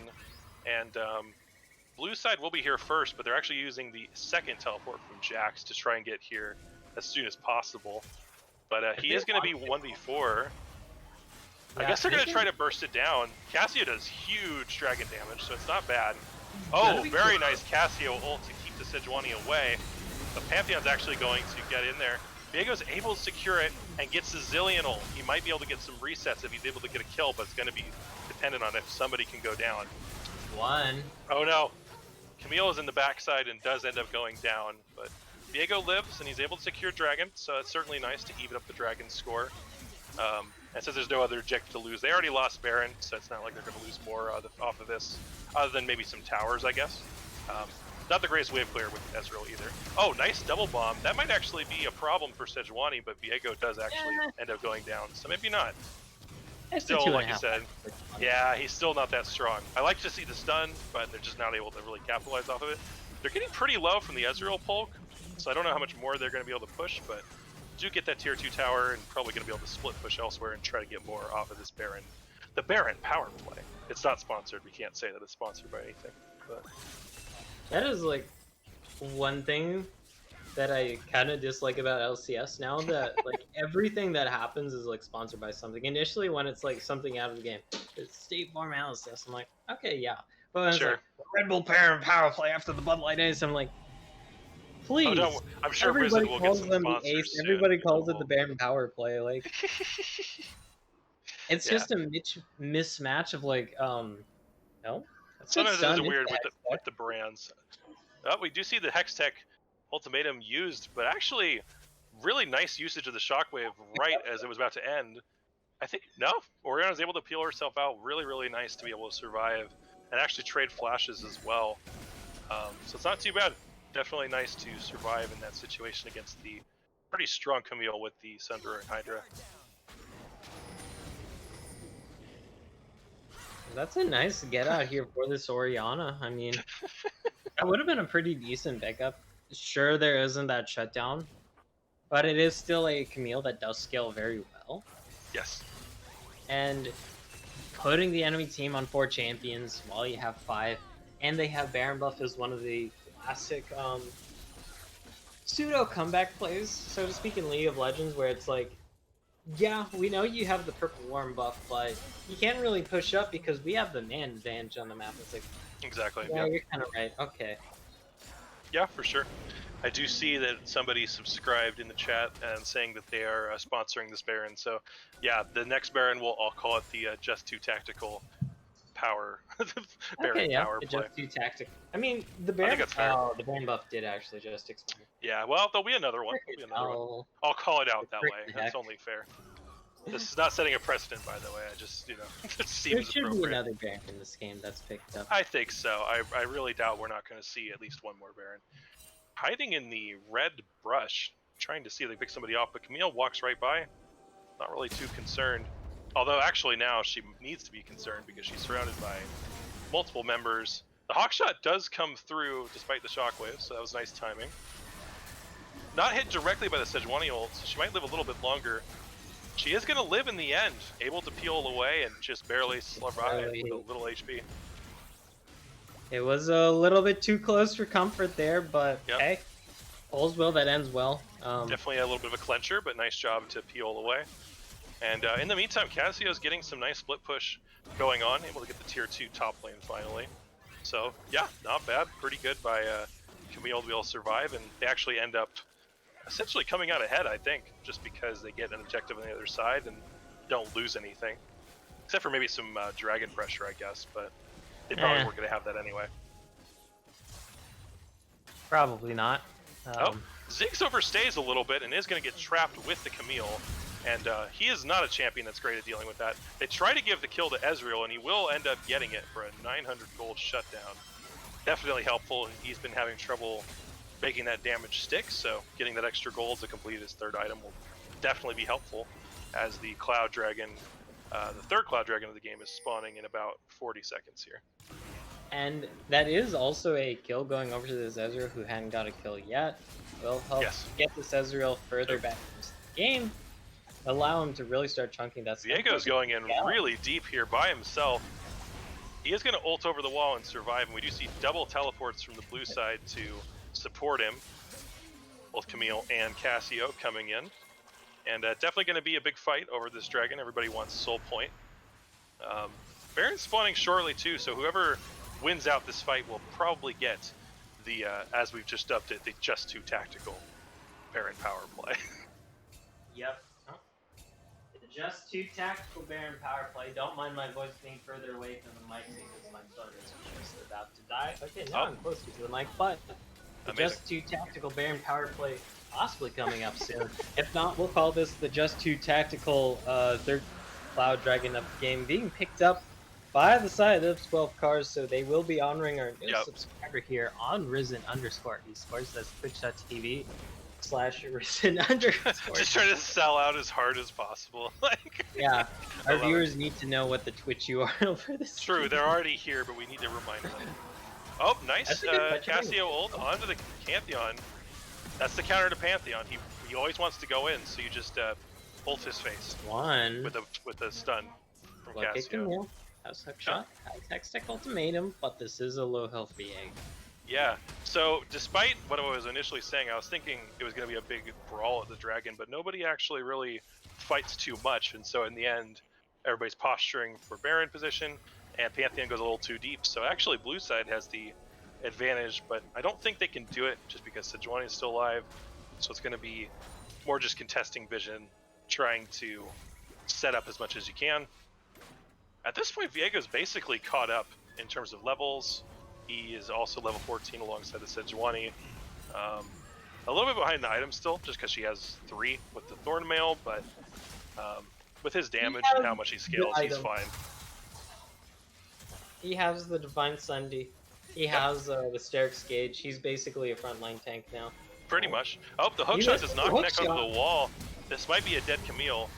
and blue side will be here first, but they're actually using the second teleport from Jax to try and get here as soon as possible. But he is going to be 1v4. I guess they're going to try to burst it down. Cassio does huge dragon damage, so it's not bad. Oh, very nice Cassio ult to keep the Sejuani away. The Pantheon's actually going to get in there. Viego's able to secure it and gets the Zillion ult. He might be able to get some resets if he's able to get a kill, but it's going to be dependent on if somebody can go down. Oh no. Camille is in the backside and does end up going down, but Viego lives and he's able to secure Dragon, so it's certainly nice to even up the Dragon score. And since there's no other objective to lose, they already lost Baron, so it's not like they're going to lose more off of this, other than maybe some towers, I guess. Not the greatest wave clear with Ezreal either. Oh, nice double bomb. That might actually be a problem for Sejuani, but Viego does actually end up going down, so maybe not. Still, like you said, yeah, he's still not that strong. I like to see the stun, but they're just not able to really capitalize off of it. They're getting pretty low from the Ezreal poke, so I don't know how much more they're going to be able to push, but do get that tier 2 tower and probably going to be able to split push elsewhere and try to get more off of this Baron. The Baron power play. It's not sponsored. We can't say that it's sponsored by anything. But That is like one thing that I kind of dislike about LCS now, that like everything that happens is like sponsored by something. Initially, when it's like something out of the game, it's State Farm LCS. I'm like, okay, yeah. But when it's sure. like Red Bull Parent Power Play after the Bud Light Ace, I'm like, please. Oh, no, I'm sure Everybody Risen will get calls some them the sponsors Ace. soon. Everybody calls it the Baron Power Play. Like, it's Yeah. just a mismatch of like, no. Sometimes it is weird with the brands. Oh, we do see the Hextech ultimatum used, but actually, really nice usage of the Shockwave right as it was about to end. I think, no, Oriana was able to peel herself out really, really nice to be able to survive and actually trade flashes as well. So it's not too bad. Definitely nice to survive in that situation against the pretty strong Camille with the Sundra and Hydra. That's a nice get out here for this Oriana. I mean, that would have been a pretty decent pickup. Sure, there isn't that shutdown, but it is still a Camille that does scale very well. Yes. And putting the enemy team on 4 champions while you have 5, and they have Baron buff is one of the classic pseudo comeback plays, so to speak, in League of Legends, where it's like, yeah, we know you have the purple warm buff, but you can't really push up because we have the man advantage on the map. It's like, exactly. yeah, you're kind of right. Okay. Yeah, for sure. I do see that somebody subscribed in the chat and saying that they are sponsoring this Baron. So, yeah, the next Baron I'll call it the Just 2 Tactical Power Baron Okay, yeah, Power play. Just 2 Tactical. I mean, the Baron. The Baron buff did actually just expire. Yeah, well, there'll be another one. I'll call it out that way. That's only fair. This is not setting a precedent, by the way. I just, it seems there should appropriate. be another Baron in this game that's picked up. I think so. I really doubt we're not going to see at least one more Baron. Hiding in the red brush, trying to see if they pick somebody off, but Camille walks right by. Not really too concerned. Although, actually, now she needs to be concerned because she's surrounded by multiple members. The Hawkshot does come through despite the Shockwave, so that was nice timing. Not hit directly by the Sejuani ult, so she might live a little bit longer. She is going to live in the end, able to peel away and just barely survive with a little HP. It was a little bit too close for comfort there, but hey, all's well that ends well. Definitely a little bit of a clencher, but nice job to peel away. And in the meantime, Cassio's getting some nice split push going on, able to get the tier 2 top lane finally. So yeah, not bad. Pretty good by Camille to be able to survive, and they actually end up essentially coming out ahead, I think, just because they get an objective on the other side and don't lose anything. Except for maybe some dragon pressure, I guess, but they probably weren't going to have that anyway. Probably not. Ziggs overstays a little bit and is going to get trapped with the Camille, and he is not a champion that's great at dealing with that. They try to give the kill to Ezreal, and he will end up getting it for a 900 gold shutdown. Definitely helpful, and he's been having trouble making that damage stick, so getting that extra gold to complete his third item will definitely be helpful, as the Cloud Dragon, the third Cloud Dragon of the game, is spawning in about 40 seconds here. And that is also a kill going over to this Ezreal who hadn't got a kill yet. Will help get this Ezreal further back into the game, allow him to really start chunking that stuff. Diego's going in really deep here by himself. He is going to ult over the wall and survive, and we do see double teleports from the blue side to support him. Both Camille and Cassio coming in. And definitely going to be a big fight over this dragon. Everybody wants soul point. Baron's spawning shortly too, so whoever wins out this fight will probably get the, as we've just dubbed it, the Just 2 Tactical Baron power play. Yep. The Just 2 Tactical Baron power play. Don't mind my voice being further away from the mic because my phone is just about to die. Okay, now I'm closer to the mic, but the Just 2 Tactical Baron power play possibly coming up soon. If not, we'll call this the Just 2 Tactical third Cloud Dragon of the game, being picked up by the side of 12 cars, so they will be honoring our new subscriber here on Risen_Esports. That's twitch.tv/Risen_. Just trying to sell out as hard as possible. Yeah, our viewers need to know what the Twitch URL for this. True, they're already here, but we need to remind them. Oh, nice Cassio ult onto the Pantheon. That's the counter to Pantheon. We he always wants to go in, so you just ult his face One. with a stun from Look at Cassio. Camille. House hook shot. Hextech ultimatum, but this is a low health VA. Yeah, so despite what I was initially saying, I was thinking it was going to be a big brawl at the Dragon, but nobody actually really fights too much, and so in the end, everybody's posturing for Baron position, and Pantheon goes a little too deep, so actually blue side has the advantage, but I don't think they can do it just because Sejuani is still alive, so it's going to be more just contesting vision, trying to set up as much as you can. At this point, Viego's basically caught up in terms of levels. He is also level 14 alongside the Sejuani. A little bit behind the item still, just because she has 3 with the Thorn Mail, but with his damage and how much he scales, he's fine. He has the Divine Sunday. He has the Sterix Gauge. He's basically a frontline tank now. Pretty much. Oh, the hook shot does not connect onto the wall. This might be a dead Camille.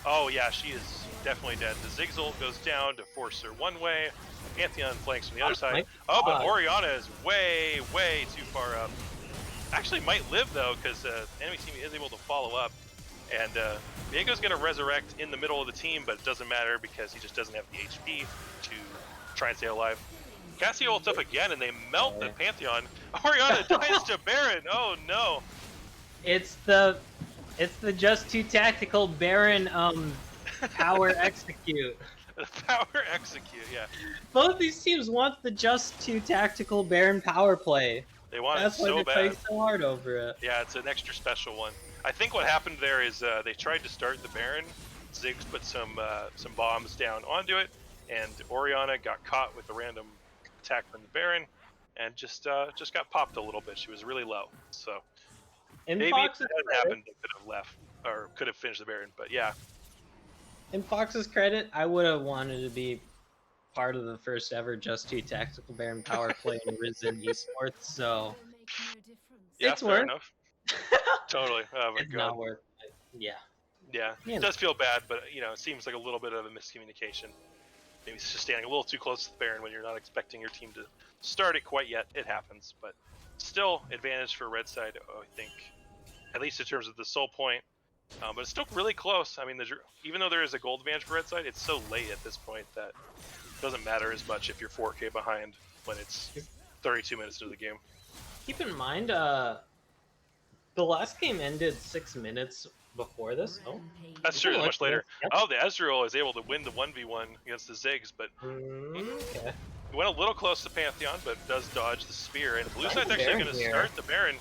Oh yeah, she is definitely dead. The Zigzal goes down to force her one way. Pantheon flanks from the other side. Oh, but Orianna is way, way too far up. Actually might live though, because enemy team is able to follow up. And Viego's going to resurrect in the middle of the team, but it doesn't matter because he just doesn't have the HP to try and stay alive. Cassio ults up again, and they melt the Pantheon. Orianna dies to Baron. Oh no! It's the just too tactical Baron power execute. The power execute, yeah. Both these teams want the just too tactical Baron power play. They want That's it so why bad. they're so hard over it. Yeah, it's an extra special one. I think what happened there is they tried to start the Baron. Ziggs put some bombs down onto it, and Orianna got caught with a random attack from the Baron, and just got popped a little bit. She was really low, so maybe if that hadn't happened, they could have left or could have finished the Baron. But yeah. In Fox's credit, I would have wanted to be part of the first ever just too tactical Baron power play in Risen Esports, so Yeah, it's fair worth. enough. Totally. Oh my It's god. not worth it. Yeah. Yeah, it does feel bad, but you know, it seems like a little bit of a miscommunication. Maybe it's just standing a little too close to the Baron when you're not expecting your team to start it quite yet. It happens, but still advantage for red side, I think, at least in terms of the soul point. But it's still really close. I mean, even though there is a gold advantage for red side, it's so late at this point that it doesn't matter as much if you're 4K behind when it's 32 minutes into the game. Keep in mind, the last game ended 6 minutes before this. Oh, that's true. Much later. Yep. Oh, the Ezreal is able to win the 1v1 against the Ziggs, but okay. He went a little close to Pantheon, but does dodge the spear. And the blue side's actually going to start the Baron.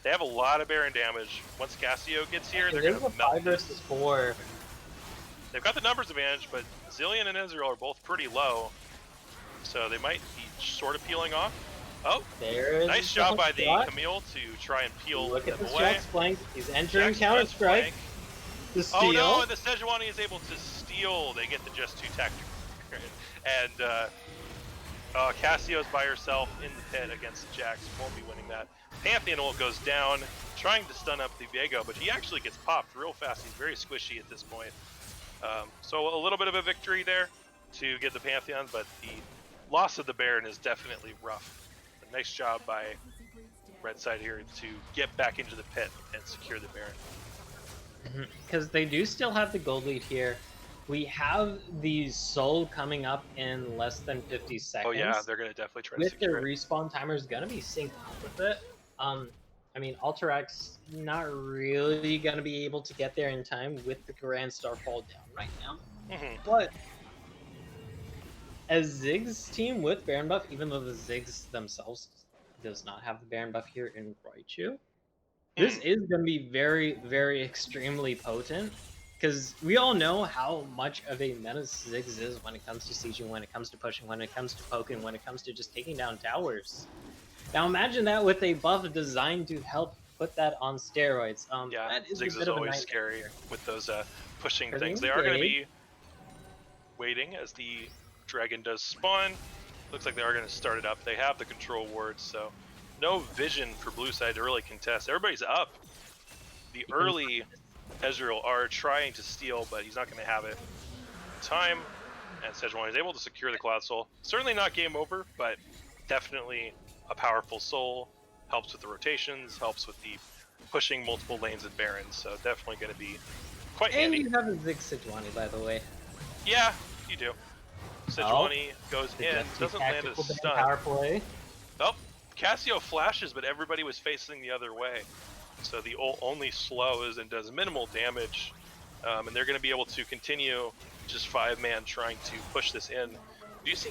They have a lot of Baron damage. Once Cassio gets here, they're going to melt. 5 versus 4. They've got the numbers advantage, but Zillion and Ezreal are both pretty low, so they might be sort of peeling off. Oh, nice job by the Camille to try and peel them away. Look at this Jack's flank. He's entering counter strike. The steal. Oh no, and the Sejuani is able to steal. They get the just too tactical. And Cassio's by herself in the pit against Jax. Won't be winning that. Pantheon ult goes down, trying to stun up the Viego, but he actually gets popped real fast. He's very squishy at this point. So a little bit of a victory there to get the Pantheon, but the loss of the Baron is definitely rough. A nice job by red side here to get back into the pit and secure the Baron. Because they do still have the gold lead here. We have the Soul coming up in less than 50 seconds. Oh yeah, they're going to definitely try to secure it. With their respawn timer is going to be synced up with it. I mean, Alterac not really going to be able to get there in time with the Grand Star fall down right now. But as Ziggs team with Baron buff, even though the Ziggs themselves does not have the Baron buff here in Raichu, this is going to be very, very extremely potent. Because we all know how much of a menace Ziggs is when it comes to sieging, when it comes to pushing, when it comes to poking, when it comes to just taking down towers. Now imagine that with a buff designed to help put that on steroids. Yeah, that is Ziggs a bit is of always scary with those pushing things. They are going to be waiting as the dragon does spawn. Looks like they are going to start it up. They have the control wards, so no vision for blue side to really contest. Everybody's up. The early Ezreal are trying to steal, but he's not going to have it in time. And Sejuani is able to secure the Cloud Soul. Certainly not game over, but definitely a powerful soul. Helps with the rotations, helps with the pushing multiple lanes at Baron, so definitely going to be quite And handy. you have a Zig Sejuani, by the way. Yeah, you do. Sejuani goes The in, just doesn't land a tactical Baron stun. power play. Oh, Cassio flashes, but everybody was facing the other way. So the ult only slows and does minimal damage. And they're going to be able to continue just 5-man trying to push this in. Do you see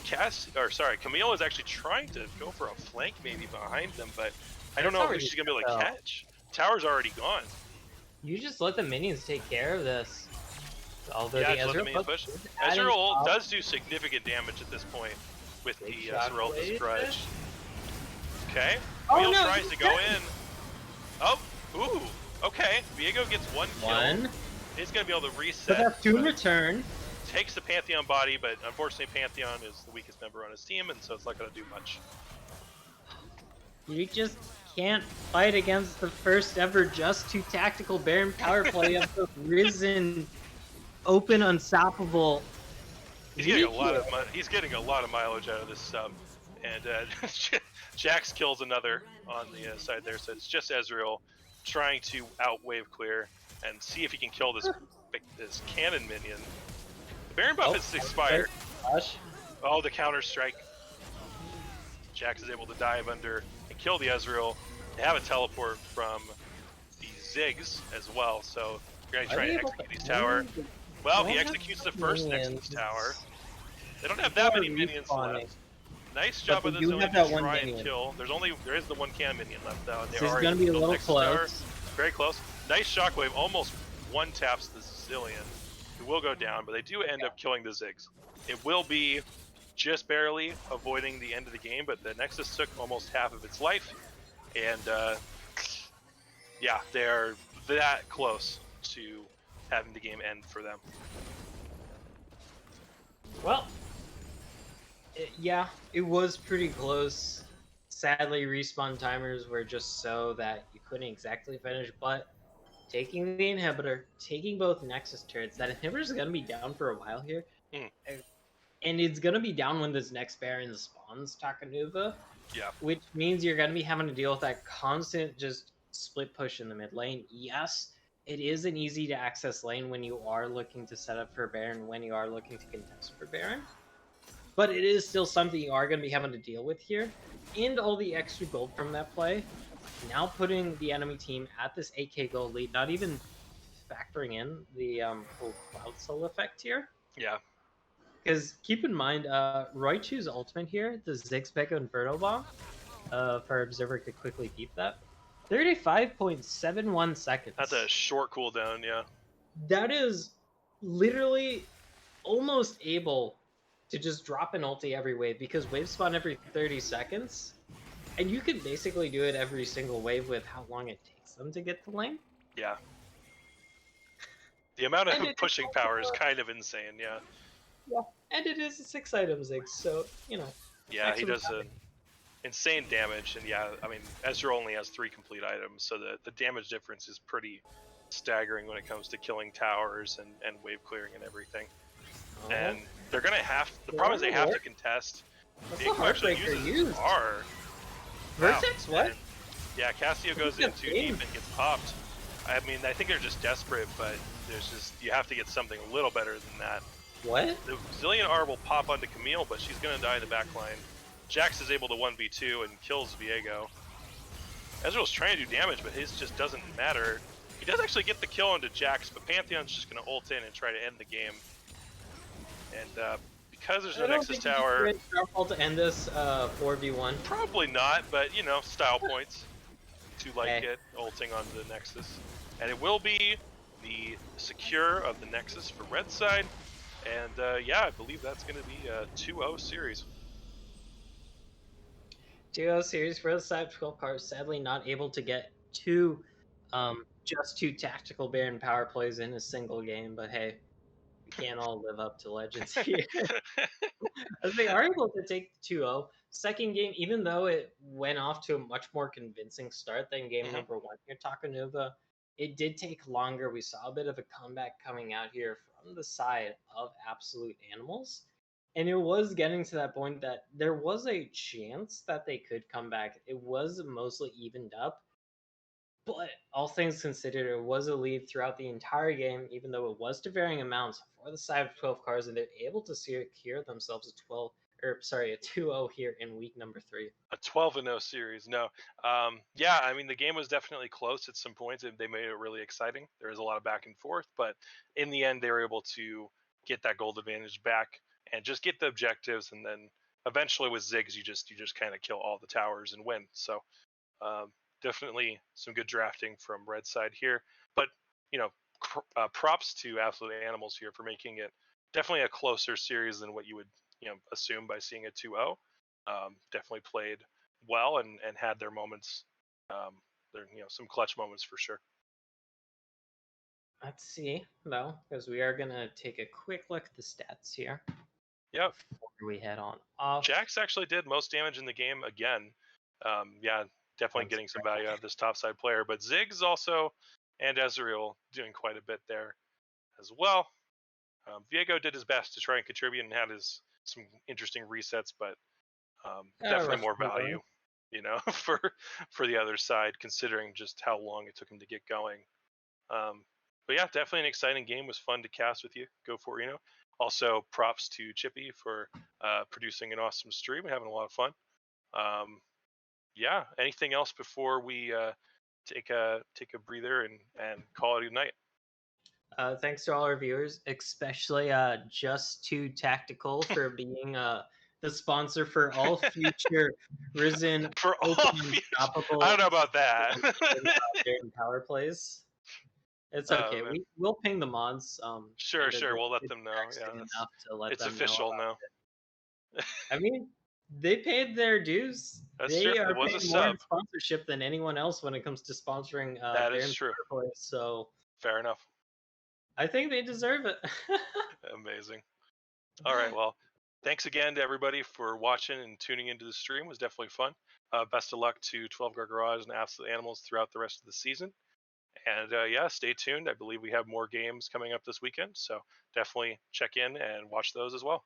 Camille is actually trying to go for a flank maybe behind them, but I don't know who she's going to be able to catch. Tower's already gone. You just let the minions take care of this. Although Yeah, the just let the minions push. Ezreal ult does do significant damage at this point with the Sorelta's Grudge. Okay, Camille tries to go in. Oh, ooh, okay. Viego gets one kill. He's going to be able to reset. But that's two in return. Takes the Pantheon body, but unfortunately Pantheon is the weakest member on his team, and so it's not going to do much. You just can't fight against the first ever just two tactical Baron power play of the Risen open unstoppable. He's getting a lot of mileage out of this sub, and Jax kills another on the side there, so it's just Ezreal trying to out wave clear and see if he can kill this cannon minion. The Baron buff is expired. Oh, the counter strike. Jax is able to dive under and kill the Ezreal. They have a teleport from the Ziggs as well, so you're going to try to execute his tower. Well, he executes the first Nexus tower. They don't have that many minions left. Nice job by the Zillion to try and kill. There is the one can minion left though, and they are going to be a little close. Very close. Nice shockwave, almost one taps the Zillion, who will go down, but they do end up killing the Ziggs. It will be just barely avoiding the end of the game, but the Nexus took almost half of its life, and yeah, they're that close to having the game end for them. Well, yeah, it was pretty close. Sadly, respawn timers were just so that you couldn't exactly finish, but taking the inhibitor, taking both Nexus turrets, that inhibitor is going to be down for a while here. And it's going to be down when this next Baron spawns Takanuva. Yeah. Which means you're going to be having to deal with that constant just split push in the mid lane. Yes, it is an easy to access lane when you are looking to set up for Baron, when you are looking to contest for Baron. But it is still something you are going to be having to deal with here. And all the extra gold from that play, now putting the enemy team at this 8k gold lead, not even factoring in the whole Cloud Soul effect here. Yeah. Because keep in mind, Roichu's ultimate here, the Ziggs Inferno Bomb, for Observer could quickly keep that. 35.71 seconds. That's a short cooldown, yeah. That is literally almost able to just drop an ulti every wave, because waves spawn every 30 seconds. And you can basically do it every single wave with how long it takes them to get to lane. Yeah. The amount of pushing power is kind of insane, yeah. Yeah, and it is a 6-item Ziggs, so, you know. Yeah, he does insane damage, and yeah, I mean, Ezreal only has 3 complete items, so the damage difference is pretty staggering when it comes to killing towers and wave clearing and everything. And they're gonna the problem is they have to contest. That's a Heartbreaker used. Vertex, what? And, yeah, Cassio goes in too deep and gets popped. I mean, I think they're just desperate, but you have to get something a little better than that. What? The Zillion R will pop onto Camille, but she's gonna die in the backline. Jax is able to 1v2 and kills Viego. Ezreal's trying to do damage, but his just doesn't matter. He does actually get the kill onto Jax, but Pantheon's just gonna ult in and try to end the game. And because there's no Nexus Tower, it's powerful to end this 4v1. Probably not, but you know, style points to like it ulting onto the Nexus, and it will be the secure of the Nexus for red side. And yeah, I believe that's going to be a 2-0 series. 2-0 series for the side 12 cards. Sadly, not able to get just two tactical Baron power plays in a single game, but hey, we can't all live up to legends here. As they are able to take 2-0. Second game, even though it went off to a much more convincing start than game number 1 here, Takanuva, it did take longer. We saw a bit of a comeback coming out here from the side of Absolute Animals. And it was getting to that point that there was a chance that they could come back. It was mostly evened up. But all things considered, it was a lead throughout the entire game, even though it was to varying amounts for the side of 12 cars, and they're able to secure themselves a 12, or sorry, a 2-0 here in week number 3. A 12-0 series. No. Yeah, I mean, the game was definitely close at some points, and they made it really exciting. There was a lot of back and forth, but in the end, they were able to get that gold advantage back and just get the objectives. And then eventually, with Ziggs, you just kind of kill all the towers and win. So definitely some good drafting from Red side here. But you know, props to Absolute Animals here for making it definitely a closer series than what you would assume by seeing a 2-0. Definitely played well and had their moments. There some clutch moments for sure. Let's see, though, because we are going to take a quick look at the stats here Yep. before we head on off. Jax actually did most damage in the game again. Yeah, definitely getting some value out of this top side player. But Ziggs also and Ezreal doing quite a bit there as well. Viego did his best to try and contribute and had some interesting resets, but definitely more value, for the other side, considering just how long it took him to get going. But yeah, definitely an exciting game. It was fun to cast with you. Go for it. Also, props to Chippy for producing an awesome stream and having a lot of fun. Yeah. Anything else before we take a breather and call it a night? Thanks to all our viewers, especially Just Too Tactical for being the sponsor for all future Risen For Open all and future, Unstoppable I don't know about that. during power plays. It's okay. Man. We'll ping the mods. Sure, and sure. We'll let it's them know. Yeah, interesting enough to let it's them know official about now. it. I mean, they paid their dues. That's true. They are It was a paying more in sub. sponsorship than anyone else when it comes to sponsoring That is during true. power plays. So Fair enough. I think they deserve it. Amazing. All right. Well, thanks again to everybody for watching and tuning into the stream. It was definitely fun. Best of luck to 12 Guard Garage and Absolute Animals throughout the rest of the season. And yeah, stay tuned. I believe we have more games coming up this weekend. So definitely check in and watch those as well.